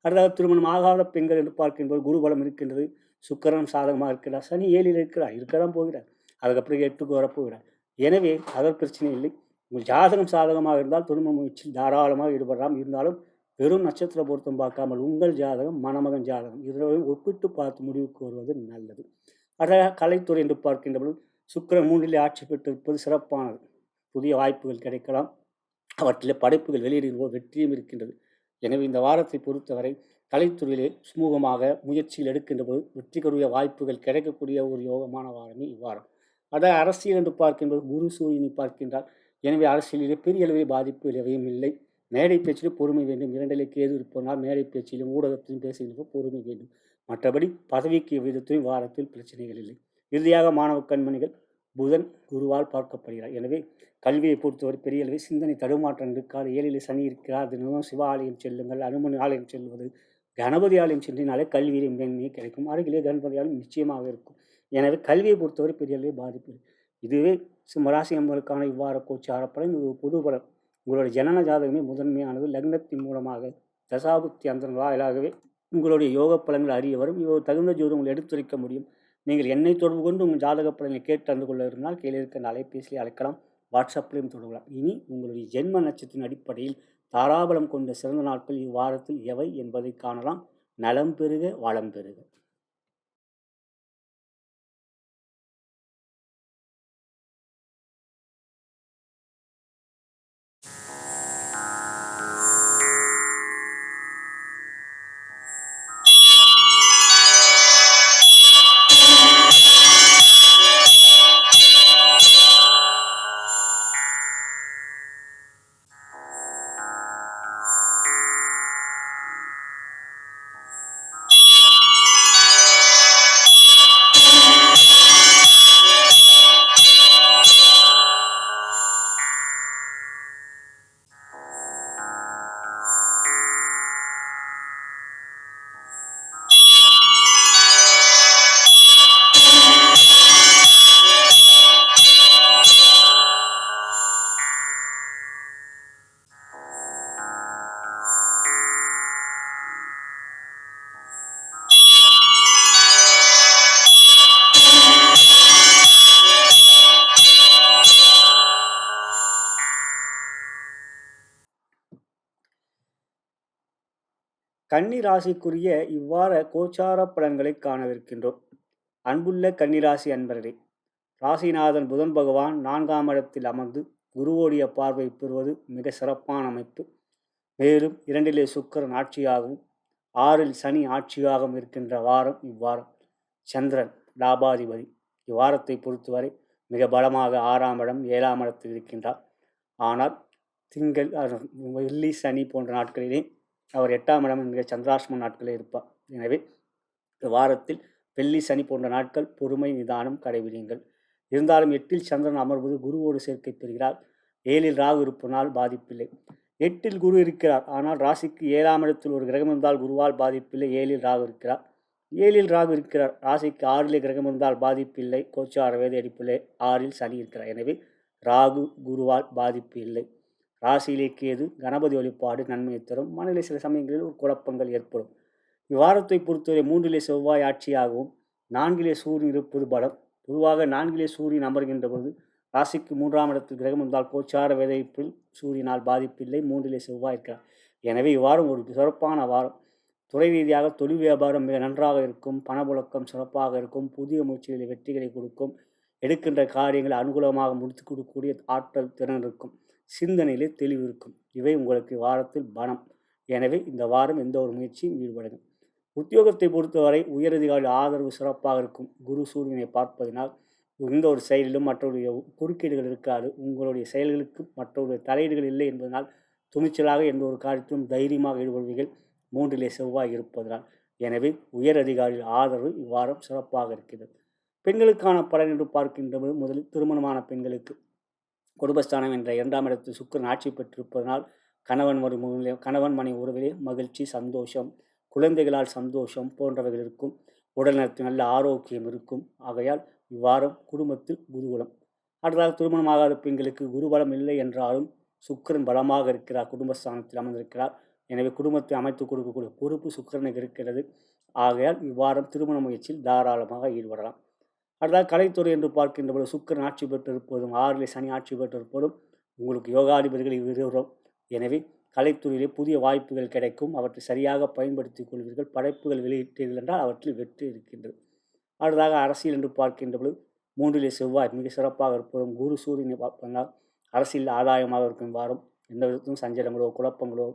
அடுத்ததாக திருமணம் ஆகாத பெண்கள் என்று பார்க்கின்ற குருபலம் இருக்கின்றது. சுக்கிரன் சாதகமாக இருக்கிறார். சனி 7ல் இருக்கதான் போகிறார். அதுக்கப்புறம் 8க்கு வரப்போகிறார். எனவே அதர் பிரச்சனை இல்லை. உங்கள் ஜாதகம் சாதகமாக இருந்தால் திருமண முயற்சியில் தாராளமாக ஈடுபடலாம். இருந்தாலும் வெறும் நட்சத்திர பொருத்தம் பார்க்காமல் உங்கள் ஜாதகம், மணமகன் ஜாதகம் இதனையும் ஒப்பிட்டு பார்த்து முடிவுக்கு வருவது நல்லது. அடுத்த கலைத்துறை என்று பார்க்கின்ற பொழுது சுக்கிரன் 3லே ஆட்சி பெற்றிருப்பது சிறப்பானது. புதிய வாய்ப்புகள் கிடைக்கலாம். அவற்றில் படைப்புகள் வெளியிடுவோர் வெற்றியும் இருக்கின்றது. எனவே இந்த வாரத்தை பொறுத்தவரை கலைத்துறையிலே சுமூகமாக முயற்சியில் எடுக்கின்ற போது வெற்றிக்குரிய வாய்ப்புகள் கிடைக்கக்கூடிய ஒரு யோகமான வாரமே இவ்வாரம். அதாவது அரசியல் என்று பார்க்கின்றது குரு சூரியனை பார்க்கின்றார். எனவே அரசியலிலே பெரிய அளவில் பாதிப்புகள் எவையும் இல்லை. மேடை பேச்சிலும் பொறுமை வேண்டும். 2லே கேது இருப்பதனால் மேடை பேச்சிலும் ஊடகத்திலும் பேசுகின்ற பொறுமை வேண்டும். மற்றபடி பதவிக்கு விதத்திலும் வாரத்தில் பிரச்சனைகள் இல்லை. இறுதியாக மாணவ கண்மணிகள் புதன் குருவால் பார்க்கப்படுகிறார். எனவே கல்வியை பொறுத்தவரை பெரிய அளவில் சிந்தனை தடுமாற்றம் இருக்காது. 7ல் சனி இருக்கிறார். தினமும் சிவ ஆலயம் செல்லுங்கள், அனுமன் ஆலயம் செல்வது, கணபதி ஆலயம் சென்றினாலே கல்வியிலே மேன்மையை கிடைக்கும். அருகிலே கணபதி ஆலயம் நிச்சயமாக இருக்கும். எனவே கல்வியை பொறுத்தவரை பெரிய அளவில் பாதிப்பு. இதுவே சிம்மராசி அன்பர்களுக்கான இவ்வாறு கோச்சார பலன். இது பொது பலன். உங்களுடைய ஜனன ஜாதகமே முதன்மையானது. லக்னத்தின் மூலமாக தசாபுக்தி அந்த வாயிலாகவே உங்களுடைய யோக பலன்கள் அறிய வரும். தகுந்த ஜோதிடம் உங்களை எடுத்துரைக்க முடியும். நீங்கள் என்னை தொடர்பு கொண்டு உங்கள் ஜாதக பலனை கேட்டு அறிந்து கொள்ள இருந்தால் கீழே இருக்க அலைபேசியில் அழைக்கலாம், வாட்ஸ்அப்லையும் தொடரலாம். இனி உங்களுடைய ஜென்ம நட்சத்திரத்தின் அடிப்படையில் தாராபலம் கொண்ட சிறந்த நாட்கள் இவ்வாரத்தில் எவை என்பதை காணலாம். நலம் பெறுக, வளம் பெறுக. கன்னி ராசிக்குரிய இவ்வார கோச்சார பலன்களை காணவிருக்கின்றோம். அன்புள்ள கன்னிராசி அன்பர்களே, ராசிநாதன் புதன் பகவான் 4ஆம் இடத்தில் அமர்ந்து குருவோடைய பார்வை பெறுவது மிக சிறப்பான அமைப்பு. மேலும் 2லே சுக்கிரன் ஆட்சியாகவும் 6ல் சனி ஆட்சியாகவும் இருக்கின்ற வாரம் இவ்வாரம். சந்திரன் லாபாதிபதி இவ்வாரத்தை பொறுத்தவரை மிக பலமாக 6ஆம் இடம் 7ஆம் இடத்தில் இருக்கின்றார். ஆனால் திங்கள், வெள்ளி, சனி போன்ற நாட்களிலே அவர் 8ஆம் இடம் என்கிற சந்திராஷ்டம நாட்களே இருப்பார். எனவே வாரத்தில் வெள்ளி, சனி போன்ற நாட்கள் பொறுமை, நிதானம் கடைபிடிங்கள். இருந்தாலும் 8ல் சந்திரன் அமர்வது குருவோடு சேர்க்கை பெறுகிறார். 7ல் ராகு இருப்பதனால் பாதிப்பில்லை. 8ல் குரு இருக்கிறார். ஆனால் ராசிக்கு 7ஆம் இடத்தில் ஒரு கிரகம் இருந்தால் குருவால் பாதிப்பில்லை. 7ல் ராகு இருக்கிறார். 7ல் ராகு இருக்கிறார். ராசிக்கு 6லே கிரகம் இருந்தால் பாதிப்பில்லை. கோச்சார வேதி அடிப்பில்லை. 6ல் சனி இருக்கிறார். எனவே ராகு குருவால் பாதிப்பு இல்லை. ராசியிலே கேது, கணபதி வழிபாடு நன்மையை தரும். மனதிலே சில சமயங்களில் ஒரு குழப்பங்கள் ஏற்படும். இவ்வாரத்தை பொறுத்தவரை 3லே செவ்வாய் ஆட்சியாகவும் 4லே சூரியன் இருப்பது பலம். பொதுவாக 4லே சூரியன் அமர்கின்ற பொழுது ராசிக்கு 3ஆம் இடத்தில் கிரகம் இருந்தால் கோச்சார விதைப்பில் சூரியனால் பாதிப்பில்லை. 3லே செவ்வாய் இருக்கிறார். எனவே இவ்வாரம் ஒரு சிறப்பான வாரம். துறை ரீதியாக தொழில் வியாபாரம் மிக நன்றாக இருக்கும். பணப்புழக்கம் சிறப்பாக இருக்கும். புதிய முயற்சிகளில் வெற்றிகளை கொடுக்கும். எடுக்கின்ற காரியங்களை அனுகூலமாக முடித்து கொடுக்கக்கூடிய ஆற்றல் திறன் இருக்கும். சிந்தனையிலே தெளிவு இருக்கும். இவை உங்களுக்கு வாரத்தில் பலம். எனவே இந்த வாரம் எந்த ஒரு முயற்சியும் ஈடுபடுங்கள். உத்தியோகத்தை பொறுத்தவரை உயரதிகாரி ஆதரவு சிறப்பாக இருக்கும். குரு சூரியனை பார்ப்பதனால் எந்த ஒரு செயலிலும் மற்றவருடைய குறுக்கீடுகள் இருக்காது. உங்களுடைய செயல்களுக்கு மற்றவருடைய தலையீடுகள் இல்லை என்பதனால் துணிச்சலாக எந்த ஒரு காரியத்திலும் தைரியமாக ஈடுபடுவீர்கள். 3லே செவ்வாய் இருப்பதனால். எனவே உயர் அதிகாரிகள் ஆதரவு இவ்வாரம் சிறப்பாக இருக்கிறது. பெண்களுக்கான பலன் என்று பார்க்கின்ற முதலில் திருமணமான பெண்களுக்கு குடும்பஸ்தானம் என்ற 2ஆம் இடத்தில் சுக்கிரன் ஆட்சி பெற்றிருப்பதனால் கணவன் மனை உறவிலே மகிழ்ச்சி, சந்தோஷம், குழந்தைகளால் சந்தோஷம் போன்றவைகள் இருக்கும். உடல் நலத்தில் நல்ல ஆரோக்கியம் இருக்கும். ஆகையால் இவ்வாரம் குடும்பத்தில் குருகுலம். அடுத்ததாக திருமணமாகாத பெண்களுக்கு குருபலம் இல்லை என்றாலும் சுக்கிரன் பலமாக இருக்கிறார். குடும்பஸ்தானத்தில் அமர்ந்திருக்கிறார். எனவே குடும்பத்தை அமைத்து கொடுக்கக்கூடிய பொறுப்பு சுக்கிரனுக்கு இருக்கிறது. ஆகையால் இவ்வாரம் திருமண முயற்சியில் தாராளமாக ஈடுபடலாம். அடுத்ததாக கலைத்துறை என்று பார்க்கின்ற போது சுக்கிரன் ஆட்சி பெற்றிருப்பதும் 6லே சனி ஆட்சி பெற்றிருப்பதும் உங்களுக்கு யோகாதிபதிகளை விரும்புகிறோம். எனவே கலைத்துறையிலே புதிய வாய்ப்புகள் கிடைக்கும். அவற்றை சரியாக பயன்படுத்திக் கொள்வீர்கள். படைப்புகள் வெளியிட்டீர்கள் என்றால் அவற்றில் வெற்றி இருக்கின்றது. அடுத்ததாக அரசியல் என்று பார்க்கின்ற பொழுது 3லே செவ்வாய் மிக சிறப்பாக இருப்பதும் குரு சூரியனை பார்ப்பதால் அரசியல் ஆதாயமாக இருக்கும். வாரம் எந்த விதத்திலும் சஞ்சலங்களோ குழப்பங்களோ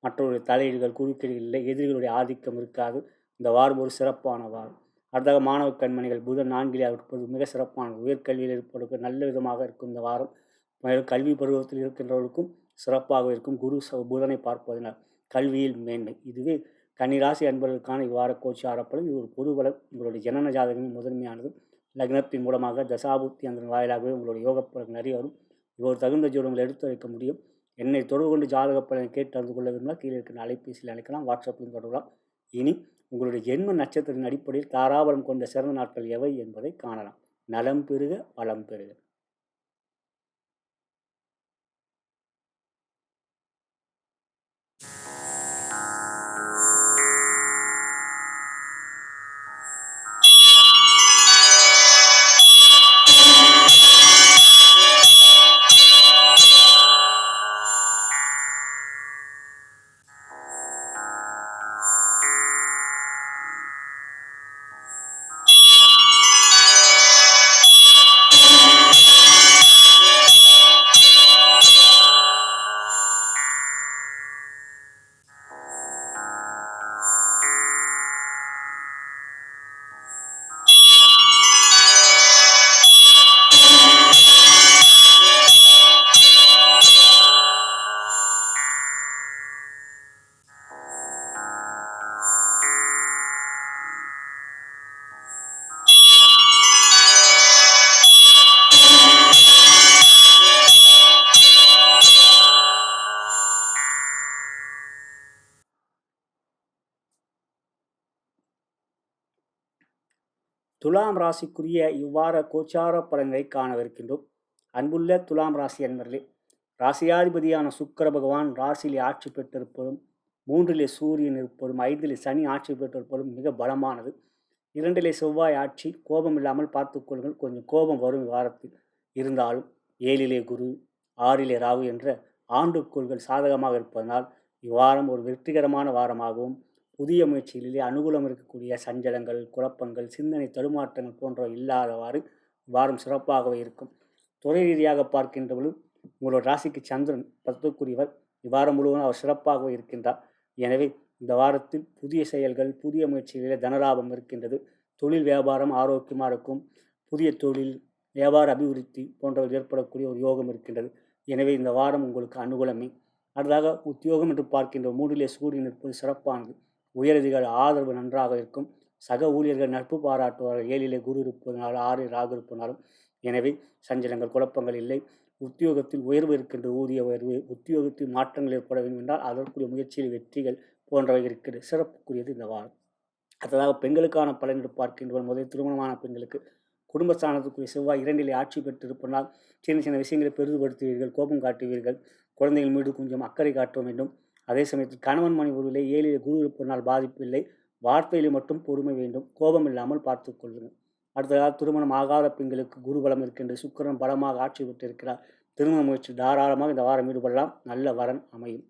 மற்றவருடைய தலையீடுகள் குறுக்கீடுகள் இல்லை. எதிரிகளுடைய ஆதிக்கம் இருக்காது. இந்த வாரம் ஒரு சிறப்பான வாரம். அடுத்ததாக மாணவ கண்மணிகள் புதன் 4லே இருப்பது மிக சிறப்பான உயர்கல்வியில் இருப்பதற்கு நல்ல விதமாக இருக்கும் இந்த வாரம். மேலும் கல்வி பருவத்தில் இருக்கின்றவர்களுக்கும் சிறப்பாக இருக்கும். குரு புதனை பார்ப்பதனால் கல்வியில் மேன்மை. இதுவே கன்னிராசி அன்பர்களுக்கான இவ்வார கோச்சார பலன். இது ஒரு பொது பலன். உங்களுடைய ஜனன ஜாதகமே முதன்மையானது. லக்னத்தின் மூலமாக தசாபுத்தி அந்த வாயிலாகவே உங்களுடைய யோக பலன் நிறைய வரும். இவ்வொரு தகுந்த ஜோடங்களை எடுத்து வைக்க முடியும். என்னை தொடர்பு கொண்டு ஜாதக பலனை கேட்டு அறிந்து கொள்ள விரும்பினால் கீழே இருக்கிற அலைபேசியில் அழைக்கலாம். வாட்ஸ்அப்பிலும் தொடரலாம். இனி உங்களுடைய ஜென்ம நட்சத்திரத்தின் அடிப்படையில் தாராபலம் கொண்ட சிறந்த நாட்கள் எவை என்பதை காணலாம். நலம் பெறுக, வளம் பெறுக. துலாம் ராசிக்குரிய இவ்வார கோச்சார பலன்களை காணவிருக்கின்றோம். அன்புள்ள துலாம் ராசி அன்பர்களே, ராசியாதிபதியான சுக்கிர பகவான் ராசியிலே ஆட்சி பெற்றிருப்பதும் 3லே சூரியன் இருப்பதும் 5லே சனி ஆட்சி பெற்றிருப்பதும் மிக பலமானது. 2லே செவ்வாய் ஆட்சி. கோபம் இல்லாமல் பார்த்துக்கொள்ளுங்கள். கொஞ்சம் கோபம் வரும் வாரத்தில். இருந்தாலும் 7லே குரு 6லே ராகு என்ற ஆண்டுக்கோள்கள் சாதகமாக இருப்பதனால் இவ்வாரம் ஒரு வெற்றிகரமான வாரமாகவும் புதிய முயற்சிகளிலே அனுகூலம் இருக்கக்கூடிய சஞ்சலங்கள், குழப்பங்கள், சிந்தனை தடுமாற்றங்கள் போன்றவை இல்லாதவாறு வாரம் சிறப்பாகவே இருக்கும். துறை ரீதியாக பார்க்கின்ற பொழுது உங்களோட ராசிக்கு சந்திரன் 10க்குரியவர். இவ்வாரம் முழுவதும் அவர் சிறப்பாகவே இருக்கின்றார். எனவே இந்த வாரத்தில் புதிய செயல்கள், புதிய முயற்சிகளிலே தனலாபம் இருக்கின்றது. தொழில் வியாபாரம் ஆரோக்கியமாக இருக்கும். புதிய தொழில் வியாபார அபிவிருத்தி போன்றவை ஏற்படக்கூடிய ஒரு யோகம் இருக்கின்றது. எனவே இந்த வாரம் உங்களுக்கு அனுகூலமே. அடுத்ததாக உத்தியோகம் என்று பார்க்கின்ற 3லே சூரியன் இருப்பது சிறப்பானது. உயரதிகாரி ஆதரவு நன்றாக இருக்கும். சக ஊழியர்கள் நட்பு பாராட்டுவார்கள். 7லே குரு இருப்பதனாலும் 6ல் ராகு இருப்பதனாலும். எனவே சஞ்சலங்கள் குழப்பங்கள் இல்லை. உத்தியோகத்தில் உயர்வு இருக்கின்ற ஊதிய உயர்வு, உத்தியோகத்தில் மாற்றங்கள் ஏற்பட வேண்டும் என்றால் அதற்குரிய முயற்சியில் வெற்றிகள் போன்றவை இருக்கிறது. சிறப்புக்குரியது இந்த வாரம். அடுத்ததாக பெண்களுக்கான பலன் என்று பார்க்கின்றோம். முதல் திருமணமான பெண்களுக்கு குடும்பஸ்தானத்துக்குரிய செவ்வாய் 2 ஆட்சி பெற்றிருப்பதால் சின்ன சின்ன விஷயங்களை பெரிதுபடுத்துவீர்கள், கோபம் காட்டுவீர்கள், குழந்தைகள் மீது கொஞ்சம் அக்கறை காட்ட வேண்டும். அதே சமயத்தில் கணவன் மனைவி உறவிலே 7 குரு இருப்பதனால் பாதிப்பு இல்லை. வார்த்தையில் மட்டும் பொறுமை வேண்டும், கோபம் இல்லாமல் பார்த்து கொள்ளுங்கள். அடுத்ததாக திருமணம் ஆகாத பெண்களுக்கு குரு பலம் இருக்கின்றது. சுக்கிரன் பலமாக ஆட்சி பெற்றிருக்கிறார். திருமண முயற்சி தாராளமாக இந்த வாரம் ஈடுபடலாம், நல்ல வரன் அமையும்.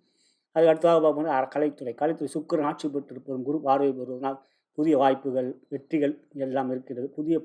அதுக்கு அடுத்ததாக பார்க்கும்போது கலைத்துறை சுக்கிரன் ஆட்சி பெற்றிருப்பதும் குரு பார்வை பெறுவதனால் புதிய வாய்ப்புகள், வெற்றிகள் எல்லாம் இருக்கிறது. புதிய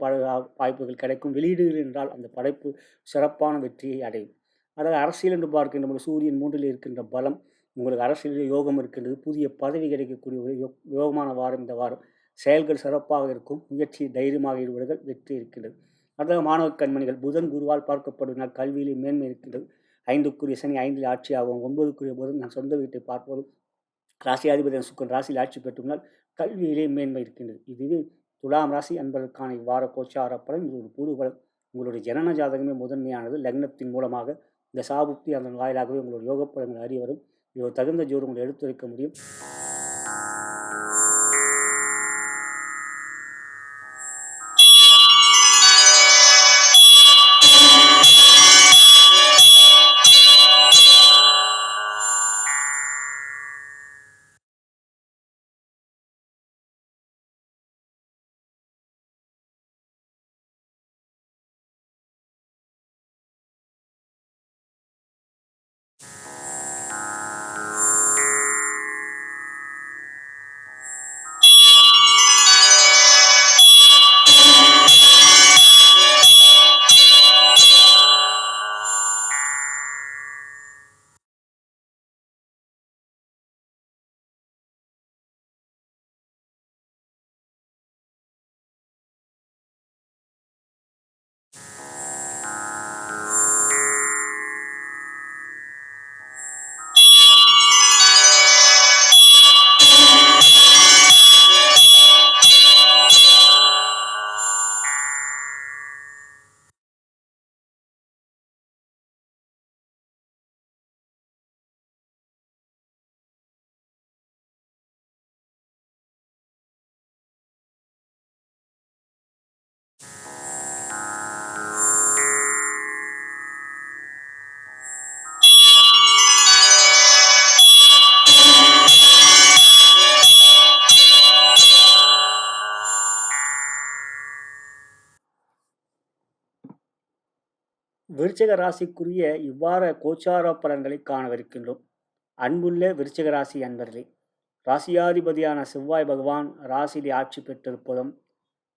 வாய்ப்புகள் கிடைக்கும். வெளியீடுகள் என்றால் அந்த படைப்பு சிறப்பான வெற்றியை அடையும். அதாவது அரசியல் என்று பார்க்கின்ற போது சூரியன் 3 இருக்கின்ற பலம் உங்களுக்கு அரசியலில் யோகம் இருக்கின்றது. புதிய பதவி கிடைக்கக்கூடிய ஒரு யோகமான வாரம் இந்த வாரம். செயல்கள் சிறப்பாக இருக்கும். முயற்சி தைரியமாக ஈடுபடுங்கள், வெற்றி இருக்கின்றது. அதாவது மாணவ கண்மணிகள் புதன் குருவால் பார்க்கப்படுவதால் கல்வியிலே மேன்மை இருக்கின்றது. 5க்குரிய சனி 5 ஆட்சியாகவும் 9க்குரிய புதன் நான் சொந்த வீட்டை பார்ப்பதும் ராசியாதிபதி சுக்கிரன் ராசியில் ஆட்சி பெற்றுனால் கல்வியிலே மேன்மை இருக்கின்றது. இதுவே துலாம் ராசி அன்பர்களுக்கான இவ்வார கோச்சார பலன். இது ஒரு புது பலன். உங்களுடைய ஜனன ஜாதகமே முதன்மையானது. லக்னத்தின் மூலமாக இந்த சாபுக்தி அதன் வாயிலாகவே உங்களுடைய யோக பலன்கள் அறிய வரும். இது ஒரு தகுந்த ஜோடு உங்களை எடுத்துரைக்க முடியும். விருச்சிக ராசிக்குரிய இவ்வாற கோச்சார பலன்களை காணவிருக்கின்றோம். அன்புள்ள விருச்சிக ராசி அன்பர்களே, ராசியாதிபதியான செவ்வாய் பகவான் ராசியிலே ஆட்சி பெற்றிருப்பதும்,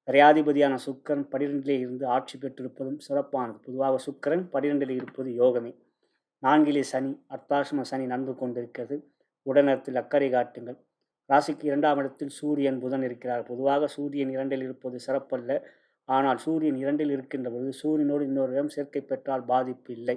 விரையாதிபதியான சுக்கிரன் 12 இருந்து ஆட்சி பெற்றிருப்பதும் சிறப்பானது. பொதுவாக சுக்கிரன் 12 இருப்பது யோகமே. 4 சனி, அர்த்தாசிரம சனி நடந்து கொண்டிருக்கிறது. உடல்நலத்தில் அக்கறை காட்டுங்கள். ராசிக்கு 2ஆம் இடத்தில் சூரியன் புதன் இருக்கிறார். பொதுவாக சூரியன் 2 இருப்பது சிறப்பல்ல. ஆனால் சூரியன் 2 இருக்கின்ற பொழுது சூரியனோடு இன்னொரு இடம் சேர்க்கை பெற்றால் பாதிப்பு இல்லை.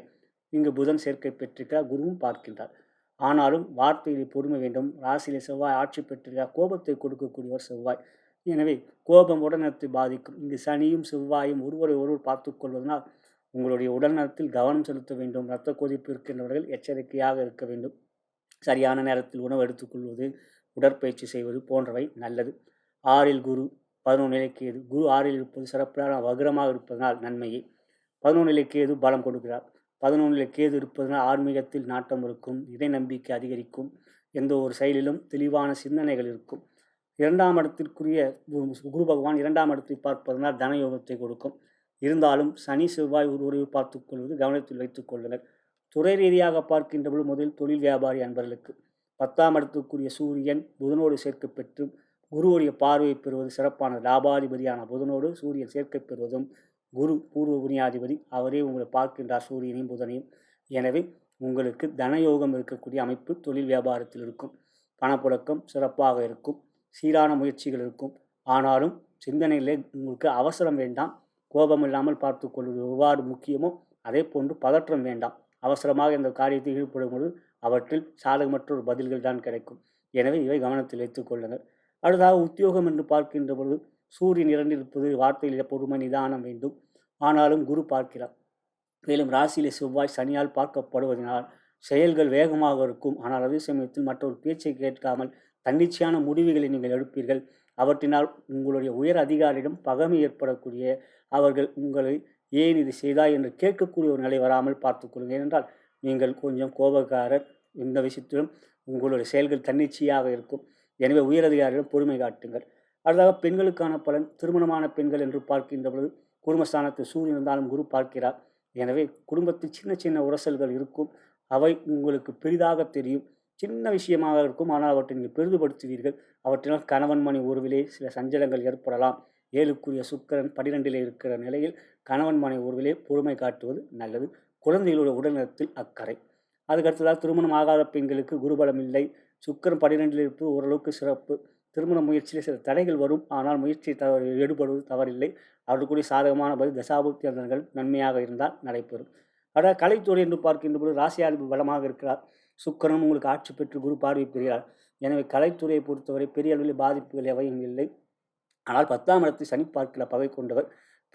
இங்கு புதன் சேர்க்கை பெற்றிருக்கிறார், குருவும் பார்க்கின்றார். ஆனாலும் வார்த்தையிலே பொறுமை வேண்டும். ராசியிலே செவ்வாய் ஆட்சி பெற்றிருக்கிறார். கோபத்தை கொடுக்கக்கூடியவர் செவ்வாய். எனவே கோபம் உடல்நலத்தை பாதிக்கும். இங்கு சனியும் செவ்வாயும் ஒருவரை ஒருவர் பார்த்து கொள்வதனால் உங்களுடைய உடல்நலத்தில் கவனம் செலுத்த வேண்டும். இரத்த கொதிப்பு இருக்கின்றவர்கள் எச்சரிக்கையாக இருக்க வேண்டும். சரியான நேரத்தில் உணவு எடுத்துக்கொள்வது, உடற்பயிற்சி செய்வது போன்றவை நல்லது. 6 குரு, 11 கேது. குரு 6 இருப்பது சிறப்பான வக்ரமாக இருப்பதனால் நன்மையே. 11 கேது பலம் கொடுக்கிறார். 11 கேது இருப்பதனால் ஆன்மீகத்தில் நாட்டம் இருக்கும். இறை நம்பிக்கை அதிகரிக்கும். எந்த ஒரு செயலிலும் தெளிவான சிந்தனைகள் இருக்கும். 2ஆம் இடத்திற்குரிய குரு பகவான் 2ஆம் இடத்தை பார்ப்பதனால் தனயோகத்தை கொடுக்கும். இருந்தாலும் சனி செவ்வாய் ஒருவரை பார்த்துக் கொள்வது கவனத்தில் வைத்துக் கொள்ளுங்கள். துறை ரீதியாக பார்க்கின்ற பொழுது முதலில் தொழில் வியாபாரி அன்பர்களுக்கு 10ஆம் இடத்துக்குரிய சூரியன் புதனோடு சேர்க்கை பெற்று குருவுடைய பார்வையை பெறுவது சிறப்பான. லாபாதிபதியான புதனோடு சூரியன் சேர்க்கை பெறுவதும், குரு பூர்வ புண்ணியாதிபதி அவரே உங்களை பார்க்கின்றார், சூரியனையும் புதனையும். எனவே உங்களுக்கு தனயோகம் இருக்கக்கூடிய அமைப்பு தொழில் வியாபாரத்தில் இருக்கும். பணப்புழக்கம் சிறப்பாக இருக்கும். சீரான முயற்சிகள் இருக்கும். ஆனாலும் சிந்தனையிலே உங்களுக்கு அவசரம் வேண்டாம். கோபம் இல்லாமல் பார்த்து கொள்வது எவ்வாறு முக்கியமோ அதே போன்று பதற்றம் வேண்டாம். அவசரமாக இந்த காரியத்தில் ஈடுபடும் பொழுது அவற்றில் சாதகமற்ற ஒரு பதில்கள் தான் கிடைக்கும். எனவே இவை கவனத்தில் வைத்துக் கொள்ளுங்கள். அடுத்ததாக உத்தியோகம் என்று பார்க்கின்ற பொழுது சூரியன் 2 இருப்பது வார்த்தையிலே பொறுமை நிதானம் வேண்டும். ஆனாலும் குரு பார்க்கிறார். மேலும் ராசியிலே செவ்வாய் சனியால் பார்க்கப்படுவதனால் செயல்கள் வேகமாக இருக்கும். ஆனால் அதே சமயத்தில் மற்றொரு பேச்சை கேட்காமல் தன்னிச்சையான முடிவுகளை நீங்கள் எடுப்பீர்கள். அவற்றினால் உங்களுடைய உயர் அதிகாரியிடம் பகைமை ஏற்படக்கூடிய, அவர்கள் உங்களை ஏன் இது செய்தாய் என்று கேட்கக்கூடிய ஒரு நிலை வராமல் பார்த்துக்கொள்ளுங்கள். ஏனென்றால் நீங்கள் கொஞ்சம் கோபக்காரர். எந்த விஷயத்திலும் உங்களுடைய செயல்கள் தன்னிச்சையாக இருக்கும். எனவே உயர் அதிகாரியிடம் பொறுமை காட்டுங்கள். அடுத்ததாக பெண்களுக்கான பலன். திருமணமான பெண்கள் என்று பார்க்கின்ற பொழுது குடும்பஸ்தானத்தில் சூரியன் இருந்தாலும் குரு பார்க்கிறார். எனவே குடும்பத்தில் சின்ன சின்ன உரசல்கள் இருக்கும். அவை உங்களுக்கு பெரிதாக தெரியும். சின்ன விஷயமாக இருக்கும். ஆனால் அவற்றை நீங்கள் பெரிதுபடுத்துவீர்கள். அவற்றினால் கணவன் மனை உறவிலே சில சஞ்சலங்கள் ஏற்படலாம். 7க்குரிய சுக்கிரன் 12ல் இருக்கிற நிலையில் கணவன் மனை உறவிலே பொறுமை காட்டுவது நல்லது. குழந்தைகளுடைய உடல்நலத்தில் அக்கறை. அதுக்கடுத்ததாக திருமணம் ஆகாத பெண்களுக்கு குருபலம் இல்லை. சுக்கிரன் 12ல் இருப்பது ஓரளவுக்கு சிறப்பு. திருமண முயற்சியில் சில தடைகள் வரும். ஆனால் முயற்சி ஈடுபடுவது தவறில்லை. அவர்களுக்குரிய சாதகமான பதில் தசாபுக்தி அந்தங்கள் நன்மையாக இருந்தால் நடைபெறும். அதாவது கலைத்துறை என்று பார்க்கின்ற பொழுது ராசியாதிபதி பலமாக இருக்கிறார். சுக்கிரனும் உங்களுக்கு ஆட்சி பெற்று குரு பார்வை பெறுகிறார். எனவே கலைத்துறையை பொறுத்தவரை பெரிய அளவில் பாதிப்புகள் எவையும் இல்லை. ஆனால் 10ஆம் இடத்தை சனி பார்க்கிற பகை கொண்டவர்.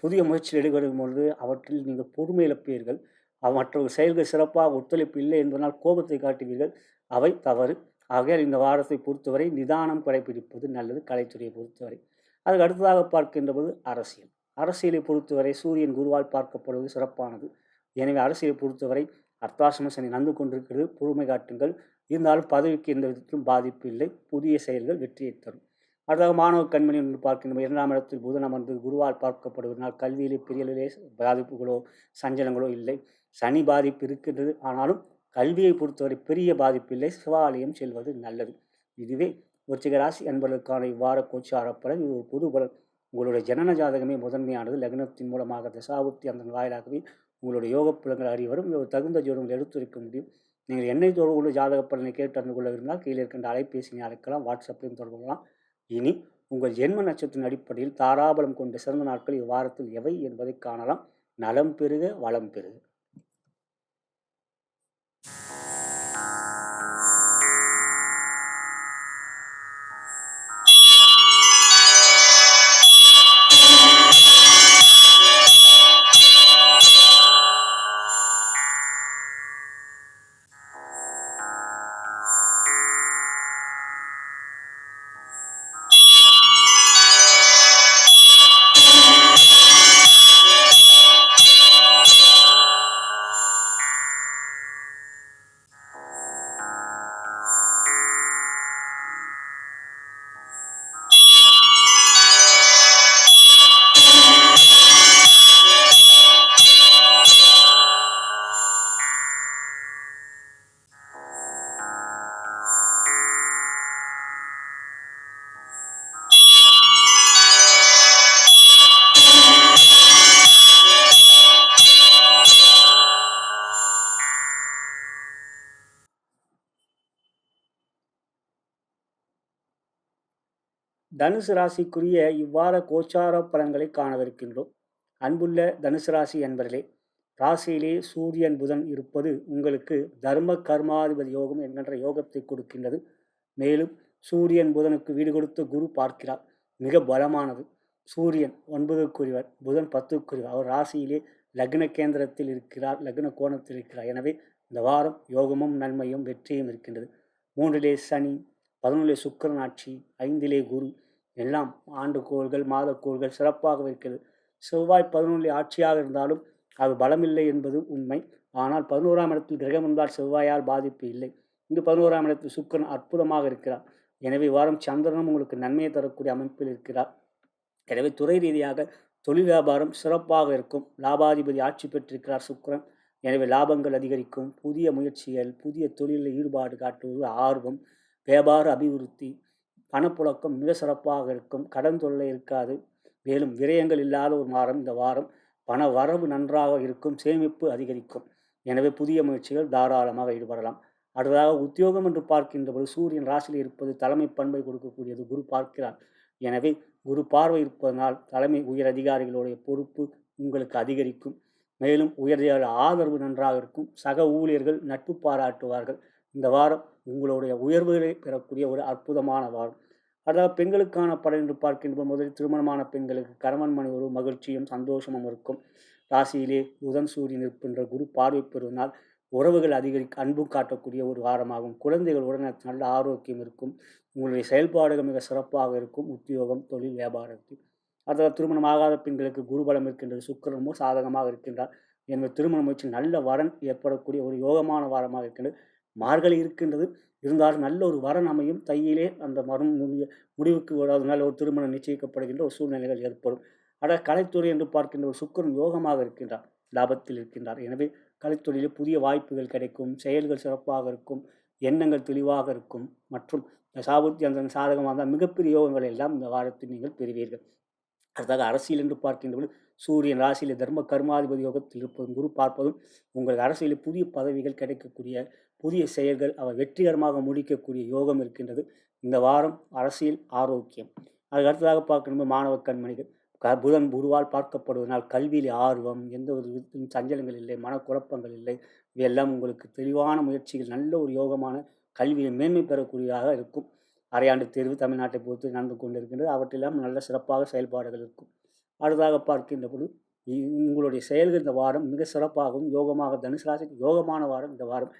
புதிய முயற்சியில் ஈடுபடும் பொழுது அவற்றில் நீங்கள் பொறுமை இழப்பீர்கள். மற்றவர்கள் செயல்கள் சிறப்பாக ஒத்துழைப்பு இல்லை என்பதனால் கோபத்தை காட்டுவீர்கள். அவை தவறு. ஆகையால் இந்த வாரத்தை பொறுத்தவரை நிதானம் கடைபிடிப்பது நல்லது. கலைத்துறையை பொறுத்தவரை அதுக்கு அடுத்ததாக பார்க்கின்ற போது அரசியல். அரசியலை பொறுத்தவரை சூரியன் குருவால் பார்க்கப்படுவது சிறப்பானது. எனவே அரசியலை பொறுத்தவரை அர்த்தாசிரம சனி நடந்து கொண்டிருக்கிறது. பொறுமை காட்டுங்கள். இருந்தாலும் பதவிக்கு எந்த விதத்திலும் பாதிப்பு இல்லை. புதிய செயல்கள் வெற்றியை தரும். அடுத்ததாக மாணவ கண்மணி என்று பார்க்கின்ற 2ஆம் இடத்தில் புதன் அமர்ந்து குருவால் பார்க்கப்படுவதனால் கல்வியிலே பெரிய அளவிலே பாதிப்புகளோ சஞ்சலங்களோ இல்லை. சனி பாதிப்பு இருக்கின்றது. ஆனாலும் கல்வியை பொறுத்தவரை பெரிய பாதிப்பு இல்லை. சிவாலயம் செல்வது நல்லது. இதுவே விருச்சிக ராசி அன்பர்களுக்கான இவ்வார கோச்சார பலன். இது ஒரு பொது பலன். உங்களுடைய ஜனன ஜாதகமே முதன்மையானது. லக்னத்தின் மூலமாக தசாபுக்தி அந்த வாயிலாகவே உங்களுடைய யோக பலன்கள் அறிவரும். ஒரு தகுந்த ஜோடங்கள் எடுத்துரைக்க முடியும். நீங்கள் என்னை தொடர்பு கொண்டு ஜாதக பலனை கேட்டு அறிந்து கொள்ள விரும்பினால் கீழே இருக்கின்ற அலைபேசியை அழைக்கலாம். வாட்ஸ்அப்பையும் தொடர்பு கொள்ளலாம். இனி உங்கள் ஜென்ம நட்சத்திரத்தின் அடிப்படையில் தாராபலம் கொண்ட சிறந்த நாட்கள் இவ்வாரத்தில் எவை என்பதை காணலாம். நலம் பெறுக, வளம் பெறுக. தனுசு ராசிக்குரிய இவ்வார கோச்சார பலன்களை காணவிருக்கின்றோம். அன்புள்ள தனுசு ராசி என்பதிலே ராசியிலே சூரியன் புதன் இருப்பது உங்களுக்கு தர்ம கர்மாதிபதி யோகம் என்கின்ற யோகத்தை கொடுக்கின்றது. மேலும் சூரியன் புதனுக்கு வீடு கொடுத்த குரு பார்க்கிறார். மிக பலமானது. சூரியன் 9க்குரியவர், புதன் 10க்குரியவர். அவர் ராசியிலே லக்ன கேந்திரத்தில் இருக்கிறார், லக்ன கோணத்தில் இருக்கிறார். எனவே இந்த வாரம் யோகமும் நன்மையும் வெற்றியும் இருக்கின்றது. 3லே சனி, 11லே சுக்கிரன் ஆட்சி, 5லே குரு. எல்லாம் ஆண்டு கோள்கள் மாத கோள்கள் சிறப்பாக இருக்கிறது. செவ்வாய் 11லே ஆட்சியாக இருந்தாலும் அது பலமில்லை என்பது உண்மை. ஆனால் 11ஆம் இடத்தில் கிரகம் இருந்தால் செவ்வாயால் பாதிப்பு இல்லை. இங்கு 11ஆம் இடத்தில் சுக்கிரன் அற்புதமாக இருக்கிறார். எனவே வாரம் சந்திரனும் உங்களுக்கு நன்மையை தரக்கூடிய அமைப்பில் இருக்கிறார். எனவே துறை ரீதியாக தொழில் வியாபாரம் சிறப்பாக இருக்கும். லாபாதிபதி ஆட்சி பெற்றிருக்கிறார் சுக்கிரன். எனவே லாபங்கள் அதிகரிக்கும். புதிய முயற்சிகள், புதிய தொழிலில் ஈடுபாடு காட்டுவது, ஆர்வம், வியாபார அபிவிருத்தி, பணப்புழக்கம் மிக சிறப்பாக இருக்கும். கடன் தொல்லை இருக்காது. மேலும் விரயங்கள் இல்லாத ஒரு வாரம் இந்த வாரம். பண வரவு நன்றாக இருக்கும். சேமிப்பு அதிகரிக்கும். எனவே புதிய முயற்சிகள் தாராளமாக ஈடுபடலாம். அடுத்ததாக உத்தியோகம் என்று பார்க்கின்ற போது சூரியன் ராசியில் இருப்பது தலைமை பண்பை கொடுக்கக்கூடியது. குரு பார்க்கிறார். எனவே குரு பார்வை இருப்பதனால் தலைமை உயர் அதிகாரிகளுடைய பொறுப்பு உங்களுக்கு அதிகரிக்கும். மேலும் உயர் ஆதரவு நன்றாக இருக்கும். சக ஊழியர்கள் நட்பு பாராட்டுவார்கள். இந்த வாரம் உங்களுடைய உயர்வுகளை பெறக்கூடிய ஒரு அற்புதமான வாரம். அதாவது பெண்களுக்கான பலன் என்று பார்க்கின்ற முதலில் திருமணமான பெண்களுக்கு கணவன் மனை ஒரு மகிழ்ச்சியும் சந்தோஷமும் இருக்கும். ராசியிலே புதன் சூரியன் இருக்கின்ற குரு பார்வை பெறுவதனால் உறவுகள் அன்பு காட்டக்கூடிய ஒரு வாரமாகும். குழந்தைகளுடன் நல்ல ஆரோக்கியம் இருக்கும். உங்களுடைய செயல்பாடுகள் மிக சிறப்பாக இருக்கும். உத்தியோகம், தொழில், வியாபாரத்தில். அதாவது திருமணமாகாத பெண்களுக்கு குருபலம் இருக்கின்றது. சுக்கிரனும் சாதகமாக இருக்கின்றார். எனவே திருமண முயற்சி நல்ல வரன் ஏற்படக்கூடிய ஒரு யோகமான வாரமாக இருக்கின்றது. மார்கழி இருக்கின்றது. இருந்தாலும் நல்ல ஒரு வரன் அமையும். தையிலே அந்த முடிவுக்கு நல்ல ஒரு திருமணம் நிச்சயிக்கப்படுகின்ற ஒரு சூழ்நிலைகள் ஏற்படும். ஆனால் கலைத்துறை என்று பார்க்கின்ற ஒரு சுக்கிரன் யோகமாக இருக்கின்றார். லாபத்தில் இருக்கின்றார். எனவே கலைத்துறையில் புதிய வாய்ப்புகள் கிடைக்கும். செயல்கள் சிறப்பாக இருக்கும். எண்ணங்கள் தெளிவாக இருக்கும். மற்றும் சாபுத்தி அந்த சாதகமாக இருந்தால் மிகப்பெரிய யோகங்களை எல்லாம் இந்த வாரத்தில் நீங்கள் பெறுவீர்கள். அடுத்ததாக அரசியல் என்று பார்க்கின்றபோது சூரியன் ராசியில் தர்ம கர்மாதிபதி யோகத்தில் இருப்பதும் குரு பார்ப்பதும் உங்களுக்கு அரசியலில் புதிய பதவிகள் கிடைக்கக்கூடிய புதிய செயல்கள் அவர் வெற்றிகரமாக முடிக்கக்கூடிய யோகம் இருக்கின்றது. இந்த வாரம் அரசியல் ஆரோக்கியம். அதுக்கு அடுத்ததாக பார்க்கணும் மாணவ கண்மணிகள் புதன் குருவால் பார்க்கப்படுவதனால் கல்வியில் ஆர்வம், எந்த ஒரு சஞ்சலங்கள் இல்லை, மனக்குழப்பங்கள் இல்லை. இவையெல்லாம் உங்களுக்கு தெளிவான முயற்சிகள் நல்ல ஒரு யோகமான கல்வியை மேன்மை பெறக்கூடியதாக இருக்கும். அரையாண்டு தேர்வு தமிழ்நாட்டை பொறுத்து நடந்து கொண்டிருக்கின்றது. அவற்றெல்லாம் நல்ல சிறப்பாக செயல்பாடுகள் இருக்கும். அடுத்ததாக பார்க்கின்ற பொழுது உங்களுடைய செயல்கள் இந்த வாரம் மிக சிறப்பாகவும் யோகமாக தனுசு ராசிக்கு யோகமான வாரம் இந்த வாரம்.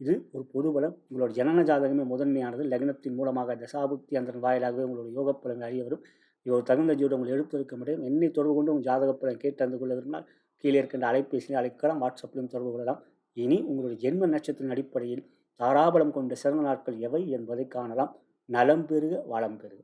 இது ஒரு பொது பலம். உங்களோட ஜனன ஜாதகமே முதன்மையானது. லக்னத்தின் மூலமாக தசாபுத்தி அந்த வாயிலாகவே உங்களுடைய யோக பலன்கள் அறிய வரும். இவர் தகுந்த ஜோடி உங்களை எடுத்துரைக்க முடியும். என்னை தொடர்பு கொண்டு உங்கள் ஜாதக பலன் கேட்டு அறிந்து கொள்ள விரும்பினால் கீழே இருக்கின்ற அலைபேசியில் அழைக்கலாம், வாட்ஸ்அப்லையும் தொடர்பு கொள்ளலாம். இனி உங்களுடைய ஜென்ம நட்சத்திரத்தின் அடிப்படையில் தாராபலம் கொண்ட சிறந்த நாட்கள் எவை என்பதை காணலாம். நலம் பெறுக, வளம் பெறுக.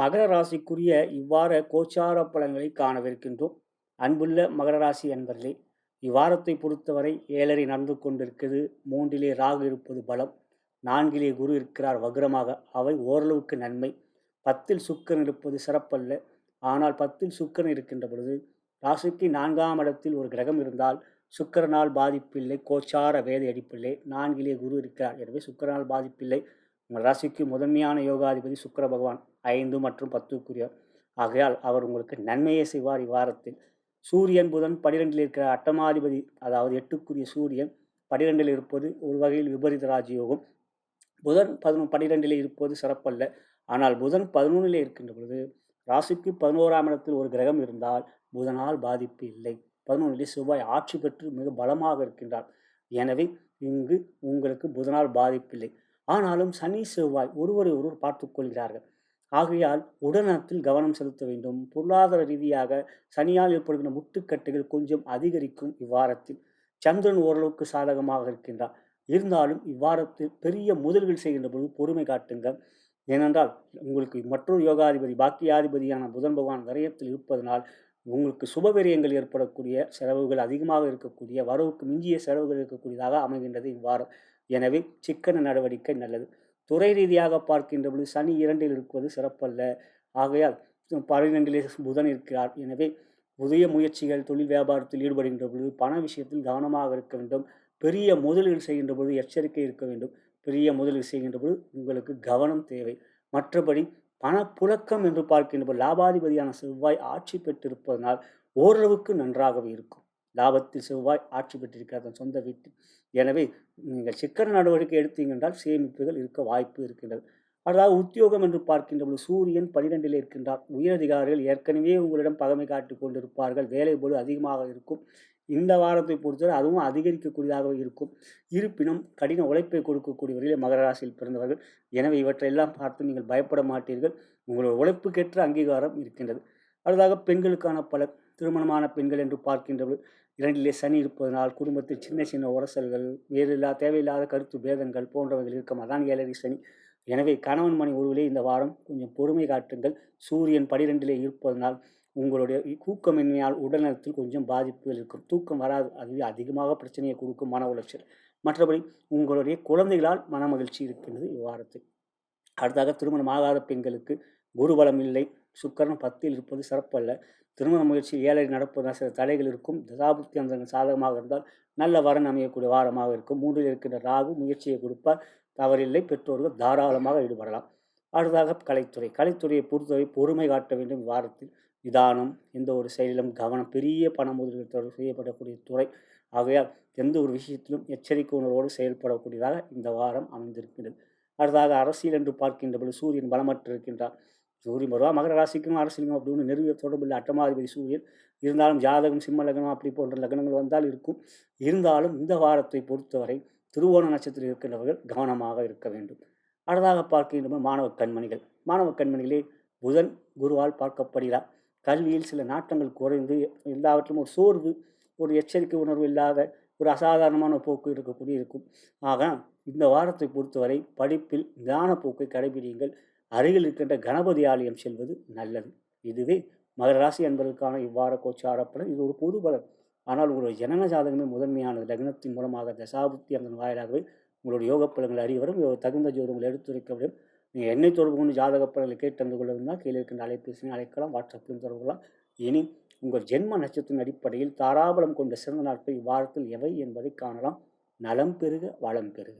மகர ராசிக்குரிய இவ்வார கோச்சார பலன்களை காணவிருக்கின்றோம். அன்புள்ள மகர ராசி அன்பர்களே, இவ்வாரத்தை பொறுத்தவரை 7.5 நடந்து கொண்டிருக்கிறது. 3 ராகு இருப்பது பலம், 4 குரு இருக்கிறார் வக்ரமாக. அவை ஓரளவுக்கு நன்மை. 10 சுக்கிரன் இருப்பது சிறப்பல்ல. ஆனால் 10 சுக்கிரன் இருக்கின்ற பொழுது ராசிக்கு 4ஆம் இடத்தில் ஒரு கிரகம் இருந்தால் சுக்கிரனால் பாதிப்பில்லை. கோச்சார வேத அடிப்பில்லை. 4 குரு இருக்கிறார். எனவே சுக்கிரனால் பாதிப்பில்லை. உங்கள் ராசிக்கு முதன்மையான யோகாதிபதி சுக்கிர பகவான் 5 மற்றும் 10க்குரியவர். ஆகையால் அவர் உங்களுக்கு நன்மையை செய்வார். இவ்வாரத்தில் சூரியன் புதன் 12 இருக்கிற அட்டமாதிபதி, அதாவது 8க்குரிய சூரியன் 12 இருப்பது ஒரு வகையில் விபரீத ராஜயோகம். புதன் 12 இருப்பது சிறப்பல்ல. ஆனால் புதன் 11 இருக்கின்ற பொழுது ராசிக்கு 11ஆம் இடத்தில் ஒரு கிரகம் இருந்தால் புதனால் பாதிப்பு இல்லை. 11 செவ்வாய் ஆட்சி பெற்று மிக பலமாக இருக்கின்றார். எனவே இங்கு உங்களுக்கு புதனால் பாதிப்பில்லை. ஆனாலும் சனி செவ்வாய் ஒருவரை ஒருவர் பார்த்து கொள்கிறார்கள். ஆகையால் உடல்நலத்தில் கவனம் செலுத்த வேண்டும். பொருளாதார ரீதியாக சனியால் ஏற்படுகின்ற முட்டுக்கட்டுகள் கொஞ்சம் அதிகரிக்கும். இவ்வாரத்தில் சந்திரன் ஓரளவுக்கு சாதகமாக இருக்கின்றார். இருந்தாலும் இவ்வாரத்தில் பெரிய முதல்கள் செய்கின்ற பொழுது பொறுமை காட்டுங்கள். ஏனென்றால் உங்களுக்கு மற்றொரு யோகாதிபதி பாக்கியாதிபதியான புதன் பகவான் விரயத்தில் இருப்பதனால் உங்களுக்கு சுபவிரயங்கள் ஏற்படக்கூடிய செலவுகள் அதிகமாக இருக்கக்கூடிய, வரவுக்கு மிஞ்சிய செலவுகள் இருக்கக்கூடியதாக அமைகின்றது இவ்வாரம். எனவே சிக்கன நடவடிக்கை நல்லது. துறை ரீதியாக பார்க்கின்ற பொழுது சனி 2 இருப்பது சிறப்பல்ல. ஆகையால் 12 புதன் இருக்கிறார். எனவே புதிய முயற்சிகள் தொழில் வியாபாரத்தில் ஈடுபடுகின்ற பொழுது பண விஷயத்தில் கவனமாக இருக்க வேண்டும். பெரிய முதலீடு செய்கின்ற பொழுது எச்சரிக்கை இருக்க வேண்டும். பெரிய முதலீடு செய்கின்ற பொழுது உங்களுக்கு கவனம் தேவை. மற்றபடி பணப்புழக்கம் என்று பார்க்கின்ற பொழுது லாபாதிபதியான செவ்வாய் ஆட்சி பெற்றிருப்பதனால் ஓரளவுக்கு நன்றாகவே இருக்கும். லாபத்தில் செவ்வாய் ஆட்சி பெற்றிருக்கிறார் சொந்த வீட்டில். எனவே நீங்கள் சிக்கன நடவடிக்கை எடுத்தீங்க என்றால் சேமிப்புகள் இருக்க வாய்ப்பு இருக்கின்றது. அதாவது உத்தியோகம் என்று பார்க்கின்ற பொழுது சூரியன் 12 இருக்கின்றார். உயரதிகாரிகள் ஏற்கனவே உங்களிடம் பகமை காட்டிக் கொண்டிருப்பார்கள். வேலை போது அதிகமாக இருக்கும். இந்த வாரத்தை பொறுத்தவரை அதுவும் அதிகரிக்கக்கூடியதாக இருக்கும். இருப்பினும் கடின உழைப்பை கொடுக்கக்கூடியவர்களே மகர ராசியில் பிறந்தவர்கள். எனவே இவற்றையெல்லாம் பார்த்து நீங்கள் பயப்பட மாட்டீர்கள். உங்களோட உழைப்புக்கேற்ற அங்கீகாரம் இருக்கின்றது. அடுத்ததாக பெண்களுக்கான பலன். திருமணமான பெண்கள் என்று பார்க்கின்றபோது 2லே சனி இருப்பதனால் குடும்பத்தில் சின்ன சின்ன உரசல்கள், தேவையில்லாத கருத்து பேதங்கள் போன்றவைகள் இருக்கும். அதான் 7.5 சனி. எனவே கணவன் மனைவி உறவிலே இந்த வாரம் கொஞ்சம் பொறுமை காட்டுங்கள். சூரியன் 12லே இருப்பதனால் உங்களுடைய தூக்கமின்மையால் உடல்நலத்தில் கொஞ்சம் பாதிப்புகள் இருக்கும். தூக்கம் வராது, அதுவே அதிகமாக பிரச்சனையை கொடுக்கும், மன உளைச்சல். மற்றபடி உங்களுடைய குழந்தைகளால் மன மகிழ்ச்சி இருக்கின்றது இவ்வாரத்தில். அடுத்தாக திருமணமாகாத பெண்களுக்கு குருபலம் இல்லை, சுக்கிரன் 10ல் இருப்பது சிறப்பல்ல. திருமண முயற்சி 7 நடப்பதனால் சில தடைகள் இருக்கும். தசாபுத்தி அந்தங்கள் சாதகமாக இருந்தால் நல்ல வரன் அமையக்கூடிய வாரமாக இருக்கும். 3ல் இருக்கின்ற ராகு முயற்சியை கொடுப்பார், தவறில்லை. பெற்றோர்கள் தாராளமாக ஈடுபடலாம். அடுத்ததாக கலைத்துறையை பொறுத்தவரை பொறுமை காட்ட வேண்டும். வாரத்தில் நிதானம், எந்த ஒரு செயலிலும் கவனம், பெரிய பண முதலீடு செய்யப்படக்கூடிய துறை. ஆகையால் எந்த ஒரு விஷயத்திலும் எச்சரிக்கை உணர்வோடு செயல்படக்கூடியதாக இந்த வாரம் அமைந்திருக்கின்றது. அடுத்ததாக அரசியல் என்று பார்க்கின்ற பொழுது சூரியன் பலமற்று இருக்கின்றார். சூரியன் வருவா மகர ராசிக்கும் அரசியலுக்கும் அப்படி ஒன்று நெருங்கிய தொடர்பில் அட்டமாதிபதி சூரியன். இருந்தாலும் ஜாதகம் சிம்ம லக்னம் அப்படி போன்ற லக்னங்கள் வந்தால் இருக்கும். இருந்தாலும் இந்த வாரத்தை பொறுத்தவரை திருவோண நட்சத்திரம் இருக்கின்றவர்கள் கவனமாக இருக்க வேண்டும். அடுத்ததாக பார்க்கின்ற மாணவ கண்மணிகளே புதன் குருவால் பார்க்கப்படுகிறார். கல்வியில் சில நாட்டங்கள் குறைந்து எல்லாவற்றிலும் ஒரு சோர்வு, ஒரு எச்சரிக்கை உணர்வு இல்லாத ஒரு அசாதாரணமான போக்கு இருக்கும். ஆக இந்த வாரத்தை பொறுத்தவரை படிப்பில் ஞான போக்கை கடைபிடியுங்கள். அருகில் இருக்கின்ற கணபதி ஆலயம் செல்வது நல்லது. இதுவே மகர ராசி என்பதற்கான இவ்வார கோச்சார பலன். இது ஒரு பொது பலன். ஆனால் உங்களுடைய ஜனன ஜாதகமே முதன்மையானது. லக்னத்தின் மூலமாக தசாபுத்தி அந்த வாயிலாகவே உங்களுடைய யோக பலன்கள் அறிவரும். தகுந்த ஜோதங்கள் எடுத்துரைக்கப்படும். நீங்கள் என்னை தொடர்பு கொண்டு ஜாதக பலன்களை கேட்டு அறிந்து கொள்ளவில்லை கீழே இருக்கின்ற அலைபேசியை அழைக்கலாம், வாட்ஸ்அப்பிலும் தொடர்பு கொள்ளலாம். இனி உங்கள் ஜென்ம நட்சத்திரத்தின் அடிப்படையில் தாராபலம் கொண்ட சிறந்த நாட்கள் இவ்வாரத்தில் எவை என்பதை காணலாம். நலம் பெருக, வளம் பெருக.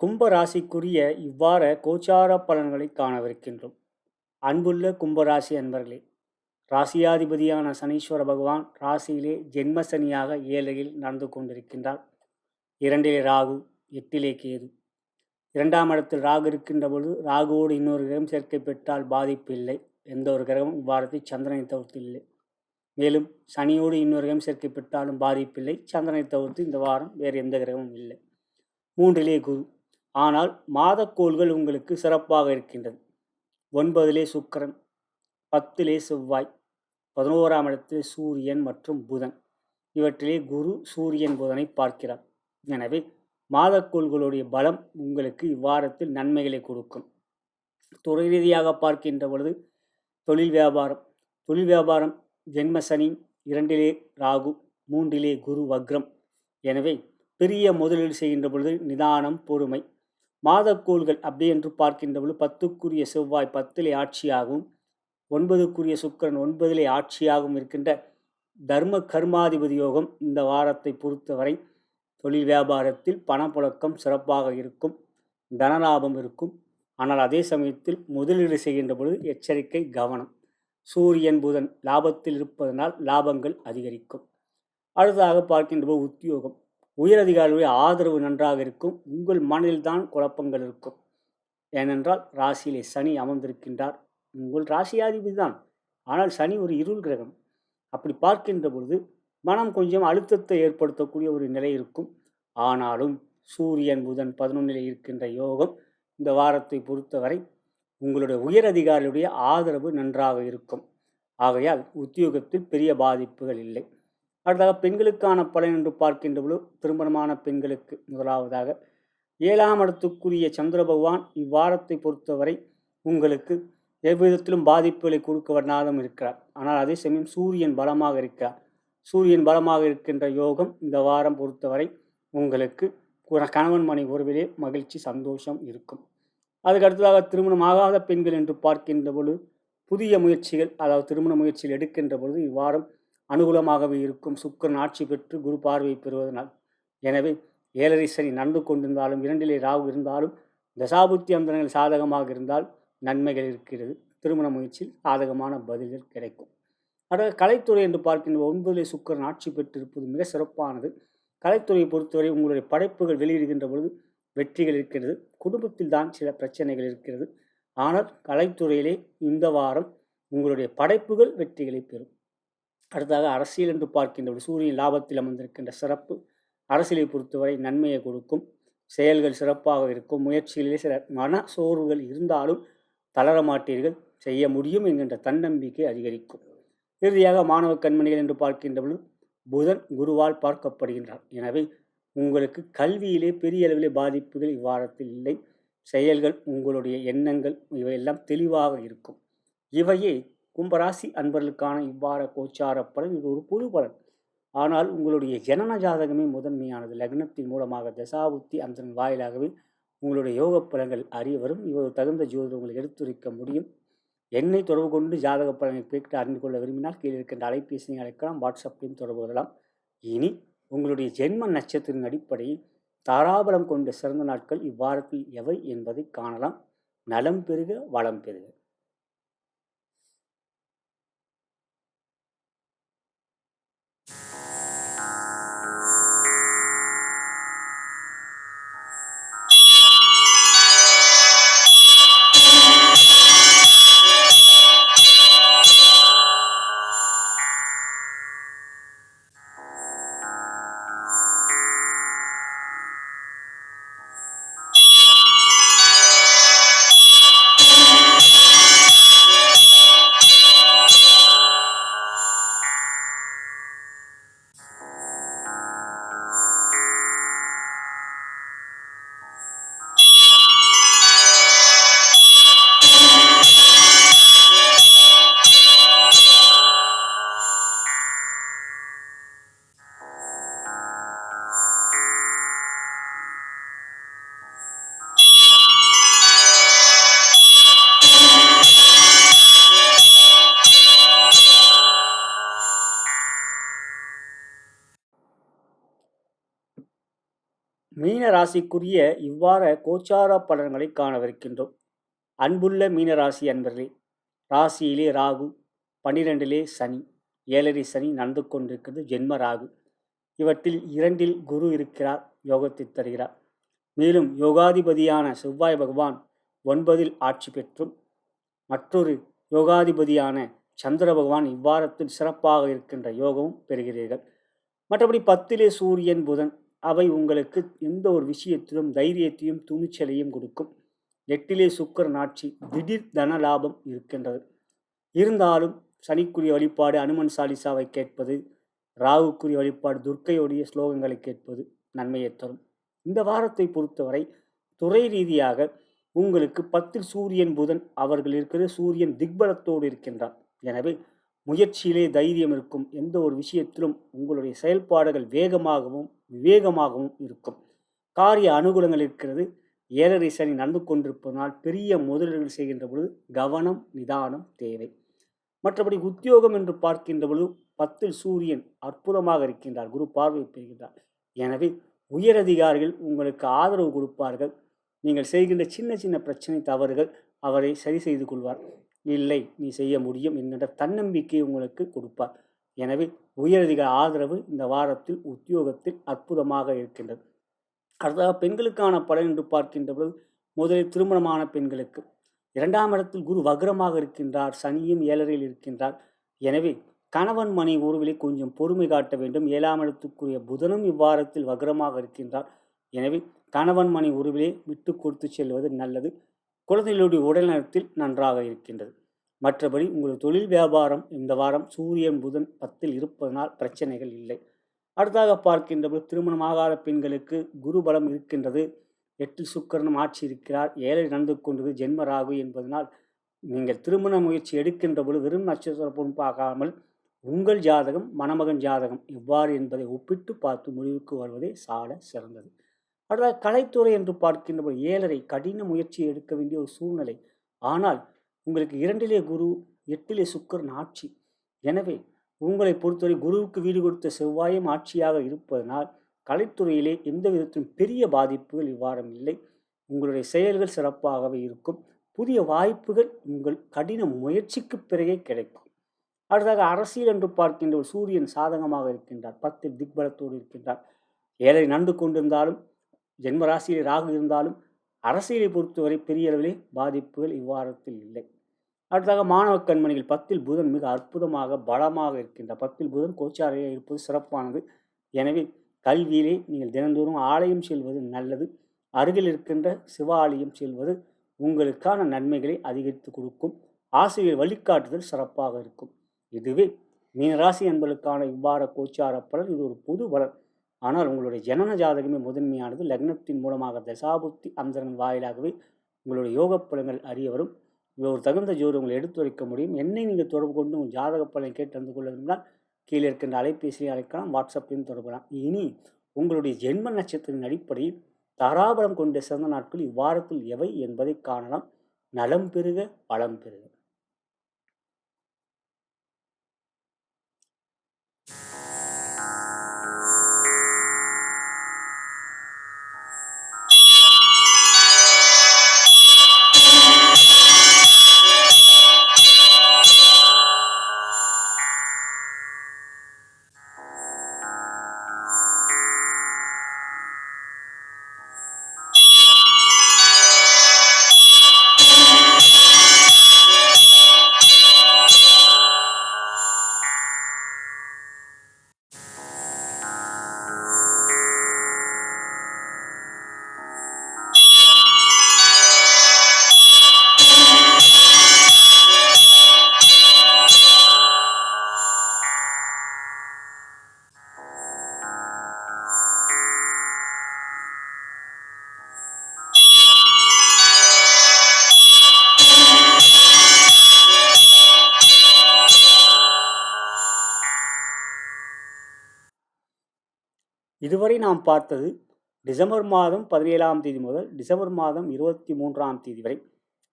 கும்ப ராசிக்குரிய இவ்வார கோச்சார பலன்களை காணவிருக்கின்றோம். அன்புள்ள கும்பராசி அன்பர்களே, ராசியாதிபதியான சனீஸ்வர பகவான் ராசியிலே ஜென்ம சனியாக 7ல் நடந்து கொண்டிருக்கின்றார். 2லே ராகு, 8லே கேது. 2ஆம் இடத்தில் ராகு இருக்கின்ற பொழுது ராகுவோடு இன்னொரு கிரகம் சேர்க்கை பெற்றால் பாதிப்பு இல்லை. எந்த ஒரு கிரகமும் இவ்வாரத்தை சந்திரனை தவிர்த்து இல்லை. மேலும் சனியோடு இன்னொரு கிரகம் சேர்க்கை பெற்றாலும் பாதிப்பில்லை. சந்திரனை தவிர்த்து இந்த வாரம் வேறு எந்த கிரகமும் இல்லை. 3லே குரு. ஆனால் மாதக்கோள்கள் உங்களுக்கு சிறப்பாக இருக்கின்றது. 9லே சுக்கிரன், 10லே செவ்வாய், 11ஆம் இடத்தில் சூரியன் மற்றும் புதன். இவற்றிலே குரு சூரியன் புதனை பார்க்கிறார். எனவே மாதக்கோள்களுடைய பலம் உங்களுக்கு இவ்வாரத்தில் நன்மைகளை கொடுக்கும். துறை ரீதியாக பார்க்கின்ற பொழுது தொழில் வியாபாரம் ஜென்ம சனி, 2லே ராகு, 3லே குரு வக்ரம். எனவே பெரிய முதலீடு செய்கின்ற பொழுது நிதானம், பொறுமை. மாதக்கோள்கள் அப்படி என்று பார்க்கின்ற பொழுது 10க்குரிய செவ்வாய் 10லே ஆட்சியாகவும், 9க்குரிய சுக்கிரன் 9லே ஆட்சியாகவும் இருக்கின்ற தர்ம கர்மாதிபதி யோகம் இந்த வாரத்தை பொறுத்தவரை தொழில் வியாபாரத்தில் பணப்புழக்கம் சிறப்பாக இருக்கும், தனலாபம் இருக்கும். ஆனால் அதே சமயத்தில் முதலீடு செய்கின்ற பொழுது எச்சரிக்கை, கவனம். சூரியன் புதன் லாபத்தில் இருப்பதனால் லாபங்கள் அதிகரிக்கும். அடுத்ததாக பார்க்கின்ற போது உத்தியோகம், உயரதிகாரிகளுடைய ஆதரவு நன்றாக இருக்கும். உங்கள் மனதில்தான் குழப்பங்கள் இருக்கும். ஏனென்றால் ராசியிலே சனி அமர்ந்திருக்கின்றார். உங்கள் ராசியாதிபதி தான், ஆனால் சனி ஒரு இருள் கிரகம். அப்படி பார்க்கின்ற பொழுது மனம் கொஞ்சம் அழுத்தத்தை ஏற்படுத்தக்கூடிய ஒரு நிலை இருக்கும். ஆனாலும் சூரியன் புதன் 11ல் இருக்கின்ற யோகம் இந்த வாரத்தை பொறுத்தவரை உங்களுடைய உயர் அதிகாரிகளுடைய ஆதரவு நன்றாக இருக்கும். ஆகையால் உத்தியோகத்தில் பெரிய பாதிப்புகள் இல்லை. அடுத்ததாக பெண்களுக்கான பலன் என்று பார்க்கின்ற பொழுது திருமணமான பெண்களுக்கு முதலாவதாக 7ஆம் இடத்துக்குரிய சந்திர பகவான் இவ்வாரத்தை பொறுத்தவரை உங்களுக்கு எவ்விதத்திலும் பாதிப்புகளை கொடுக்க வண்ணாதம் இருக்கிறார். ஆனால் அதே சமயம் சூரியன் பலமாக இருக்கிறார். சூரியன் பலமாக இருக்கின்ற யோகம் இந்த வாரம் பொறுத்தவரை உங்களுக்கு கணவன் மனைவி உறவிலே மகிழ்ச்சி சந்தோஷம் இருக்கும். அதுக்கு அடுத்ததாக திருமணமாகாத பெண்கள் என்று பார்க்கின்ற பொழுது புதிய முயற்சிகள், அதாவது திருமண முயற்சிகள் எடுக்கின்ற பொழுது இவ்வாரம் அனுகூலமாகவே இருக்கும். சுக்கிரன் ஆட்சி பெற்று குரு பார்வை பெறுவதனால். எனவே 7.5 சனி நடந்து கொண்டிருந்தாலும் 2 ராகு இருந்தாலும் தசாபுத்தி அந்தரங்கள் சாதகமாக இருந்தால் நன்மைகள் இருக்கிறது. திருமண முயற்சியில் சாதகமான பதில்கள் கிடைக்கும். அடுத்த கலைத்துறை என்று பார்க்கின்ற 9 சுக்கிரன் ஆட்சி பெற்றிருப்பது மிக சிறப்பானது. கலைத்துறையை பொறுத்தவரை உங்களுடைய படைப்புகள் வெளியிடுகின்ற பொழுது வெற்றிகள் இருக்கிறது. குடும்பத்தில் தான் சில பிரச்சனைகள் இருக்கிறது. ஆனால் கலைத்துறையிலே இந்த வாரம் உங்களுடைய படைப்புகள் வெற்றிகளை பெறும். அடுத்ததாக அரசியல் என்று பார்க்கின்ற சூரியன் லாபத்தில் அமர்ந்திருக்கின்ற சிறப்பு அரசியலை பொறுத்தவரை நன்மையை கொடுக்கும். செயல்கள் சிறப்பாக இருக்கும். முயற்சிகளிலே சில மன சோர்வுகள் இருந்தாலும் தளர மாட்டீர்கள். செய்ய முடியும் என்கின்ற தன்னம்பிக்கை அதிகரிக்கும். இறுதியாக மாணவ கண்மணிகள் என்று பார்க்கின்ற பொழுது புதன் குருவால் பார்க்கப்படுகின்றார். எனவே உங்களுக்கு கல்வியிலே பெரிய அளவிலே பாதிப்புகள் இவ்வாரத்தில் இல்லை. செயல்கள், உங்களுடைய எண்ணங்கள் இவையெல்லாம் தெளிவாக இருக்கும். இவையே கும்பராசி அன்பர்களுக்கான இவ்வார கோச்சார பலன். இது ஒரு பொது பலன். ஆனால் உங்களுடைய ஜனன ஜாதகமே முதன்மையானது. லக்னத்தின் மூலமாக தசாபுத்தி அந்த வாயிலாகவே உங்களுடைய யோக பலன்கள் அறிய வரும். இவ்வளவு தகுந்த ஜோதிடம் உங்களுக்கு எடுத்துரைக்க முடியும். என்னை தொடர்பு கொண்டு ஜாதக பலனை கேட்டு அறிந்து கொள்ள விரும்பினால் கீழே இருக்கின்ற அலைபேசியை அழைக்கலாம். வாட்ஸ்அப்பையும் தொடர்பு கொள்ளலாம். இனி உங்களுடைய ஜென்ம நட்சத்திரத்தின் அடிப்படையில் தாராபலம் கொண்ட சிறந்த நாட்கள் இவ்வாரத்தில் எவை என்பதை காணலாம். நலம் பெறுக, வளம் பெறுக. மீன ராசிக்குரிய இவ்வாற கோச்சார பலன்களை காணவிருக்கின்றோம். அன்புள்ள மீனராசி அன்பர்களே, ராசியிலே ராகு, 12 சனி, 7 சனி நடந்து கொண்டிருக்கிறது. ஜென்ம ராகு. இவற்றில் 2 குரு இருக்கிறார், யோகத்தை தருகிறார். மேலும் யோகாதிபதியான செவ்வாய் பகவான் 9 ஆட்சி பெற்றும் மற்றொரு யோகாதிபதியான சந்திர பகவான் இவ்வாரத்தில் சிறப்பாக இருக்கின்ற யோகமும் பெறுகிறீர்கள். மற்றபடி 10 சூரியன் புதன், அவை உங்களுக்கு எந்த ஒரு விஷயத்திலும் தைரியத்தையும் துணிச்சலையும் கொடுக்கும். 8 சுக்கிரன் ஆட்சி, திடீர் தன லாபம் இருக்கின்றது. இருந்தாலும் சனிக்குரிய வழிபாடு அனுமன் சாலிசாவை கேட்பது, ராகுக்குரிய வழிபாடு துர்க்கையுடைய ஸ்லோகங்களை கேட்பது நன்மையை தரும். இந்த வாரத்தை பொறுத்தவரை துறை ரீதியாக உங்களுக்கு 10 சூரியன் புதன் அவர்கள் இருக்கிற சூரியன் திக்பலத்தோடு இருக்கின்றார். எனவே முயற்சியிலே தைரியம் இருக்கும். எந்த ஒரு விஷயத்திலும் உங்களுடைய செயல்பாடுகள் வேகமாகவும் விவேகமாகவும் இருக்கும். காரிய அனுகூலங்கள் இருக்கிறது. 7 சனி நடந்து கொண்டிருப்பதனால் பெரிய முதலீடுகள் செய்கின்ற பொழுது கவனம் நிதானம் தேவை. மற்றபடி உத்தியோகம் என்று பார்க்கின்ற பொழுது 10 சூரியன் அற்புதமாக இருக்கின்றார், குரு பார்வை பெறுகின்றார். எனவே உயரதிகாரிகள் உங்களுக்கு ஆதரவு கொடுப்பார்கள். நீங்கள் செய்கின்ற சின்ன சின்ன பிரச்சனை தவறுகள் அவரை சரி செய்து கொள்வார். இல்லை, நீ செய்ய முடியும் என்கின்ற தன்னம்பிக்கையை உங்களுக்கு கொடுப்பார். எனவே உயரதிகார ஆதரவு இந்த வாரத்தில் உத்தியோகத்தில் அற்புதமாக இருக்கின்றது. அடுத்ததாக பெண்களுக்கான பலன் என்று பார்க்கின்ற பொழுது முதலில் திருமணமான பெண்களுக்கு 2ஆம் இடத்தில் குரு வக்ரமாக இருக்கின்றார், சனியும் 7 இருக்கின்றார். எனவே கணவன் மனை உறவிலே கொஞ்சம் பொறுமை காட்ட வேண்டும். 7ஆம் இடத்துக்குரிய புதனும் இவ்வாரத்தில் வக்ரமாக இருக்கின்றார். எனவே கணவன் மனை உறவிலே விட்டு கொடுத்து செல்வது நல்லது. குழந்தைகளுடைய உடல்நலத்தில் நன்றாக இருக்கின்றது. மற்றபடி உங்கள் தொழில் வியாபாரம் இந்த வாரம் சூரியன் புதன் 10ல் இருப்பதனால் பிரச்சனைகள் இல்லை. அடுத்தாக பார்க்கின்றபோது திருமணமாகாத பெண்களுக்கு குரு பலம் இருக்கின்றது. 8ல் சுக்கிரனும் ஆட்சி இருக்கிறார். 7ல் நடந்து கொண்டது ஜென்ம ராகு என்பதனால் நீங்கள் திருமண முயற்சி எடுக்கின்ற பொழுது வெறும் நட்சத்திர பொன் பார்க்காமல் உங்கள் ஜாதகம் மணமகன் ஜாதகம் எவ்வாறு என்பதை ஒப்பிட்டு பார்த்து முடிவுக்கு வருவதே சால சிறந்தது. அடுத்ததாக கலைத்துறை என்று பார்க்கின்ற போது 7.5 கடின முயற்சி எடுக்க வேண்டிய ஒரு சூழ்நிலை. ஆனால் உங்களுக்கு 2லே குரு 8லே சுக்கிரன் ஆட்சி. எனவே உங்களை பொறுத்தவரை குருவுக்கு வீடு கொடுத்த செவ்வாயும் ஆட்சியாக இருப்பதனால் கலைத்துறையிலே எந்த விதத்திலும் பெரிய பாதிப்புகள் இவ்வாரம் இல்லை. உங்களுடைய செயல்கள் சிறப்பாகவே இருக்கும். புதிய வாய்ப்புகள் உங்கள் கடின முயற்சிக்கு பிறகே கிடைக்கும். அடுத்ததாக அரசியல் என்று பார்க்கின்ற ஒரு சூரியன் சாதகமாக இருக்கின்றார். 10ல் திக்பலத்தோடு இருக்கின்றார். 7 நடந்து கொண்டிருந்தாலும் ஜென்மராசியில் ராகு இருந்தாலும் அரசியலை பொறுத்தவரை பெரிய அளவிலே பாதிப்புகள் இவ்வாரத்தில் இல்லை. அடுத்ததாக மாணவ கண்மணிகள் 10ல் புதன் மிக அற்புதமாக பலமாக இருக்கின்றார். 10ல் புதன் கோச்சாரையாக இருப்பது சிறப்பானது. எனவே கல்வியிலே நீங்கள் தினந்தோறும் ஆலயம் செல்வது நல்லது. அருகில் இருக்கின்ற சிவ ஆலயம் செல்வது உங்களுக்கான நன்மைகளை அதிகரித்து கொடுக்கும். ஆசிரியர் வழிகாட்டுதல் சிறப்பாக இருக்கும். இதுவே மீனராசி என்பதற்கான இவ்வார கோச்சார பலன். இது ஒரு பொது பலன். ஆனால் உங்களுடைய ஜனன ஜாதகமே முதன்மையானது. லக்னத்தின் மூலமாக தசாபுத்தி அந்தரன் வாயிலாகவே உங்களுடைய யோக பலன்கள் அறிய வரும். ஒரு தகுந்த ஜோதி உங்களை எடுத்துரைக்க முடியும். என்னை நீங்கள் தொடர்பு கொண்டு உங்கள் ஜாதக பலனை கேட்டு அறிந்து கொள்ள விரும்பினால் கீழே இருக்கின்ற அலைபேசியை அழைக்கலாம், வாட்ஸ்அப்பையும் தொடர்பலாம். இனி உங்களுடைய ஜென்ம நட்சத்திரத்தின் அடிப்படையில் தாராபலம் கொண்ட சிறந்த நாட்கள் இவ்வாரத்தில் எவை என்பதை காணலாம். நலம் பெறுக, வளம் பெறுக. இதுவரை நாம் பார்த்தது டிசம்பர் மாதம் 17ஆம் தேதி முதல் டிசம்பர் மாதம் 23ஆம் தேதி வரை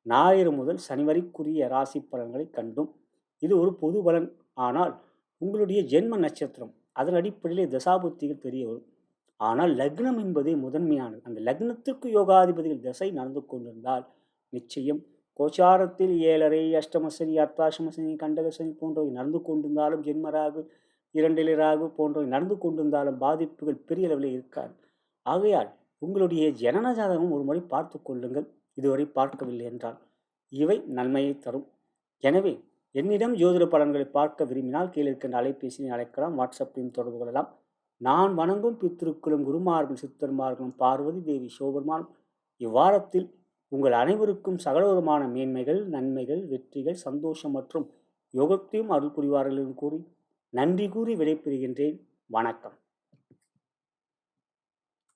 ஞாயிறு முதல் சனி வரைக்குரிய ராசி பலன்களை கண்டும். இது ஒரு பொது பலன். ஆனால் உங்களுடைய ஜென்ம நட்சத்திரம் அதன் அடிப்படையிலே தசாபுத்திகள் தெரிய வரும். ஆனால் லக்னம் என்பதே முதன்மையானது. அந்த லக்னத்திற்கு யோகாதிபதிகள் திசை நடந்து கொண்டிருந்தால் நிச்சயம் கோச்சாரத்தில் 7.5 அஷ்டமசனி அர்த்தாசமசனி கண்டகசனி போன்றவை நடந்து கொண்டிருந்தாலும் ஜென்மராகு 2ல் ராகு போன்றவை நடந்து கொண்டிருந்தாலும் பாதிப்புகள் பெரிய அளவில் இருக்காது. ஆகையால் உங்களுடைய ஜனன ஜாதகம் ஒரு முறை பார்த்து கொள்ளுங்கள். இதுவரை பார்க்கவில்லை என்றால் இவை நன்மையை தரும். எனவே என்னிடம் ஜோதிட பலன்களை பார்க்க விரும்பினால் கீழே இருக்கின்ற அலைபேசியை அழைக்கலாம், வாட்ஸ்அப்பையும் தொடர்பு கொள்ளலாம். நான் வணங்கும் பித்திருக்களும் குருமார்களும் சித்தர்மார்களும் பார்வதி தேவி சிவபெருமானும் இவ்வாரத்தில் உங்கள் அனைவருக்கும் சகலவிதமான மேன்மைகள், நன்மைகள், வெற்றிகள், சந்தோஷம் மற்றும் யோகத்தையும் அருள் புரிவார்கள் என்று கூறி நன்றி கூறி விடைபெறுகின்றேன். வணக்கம்.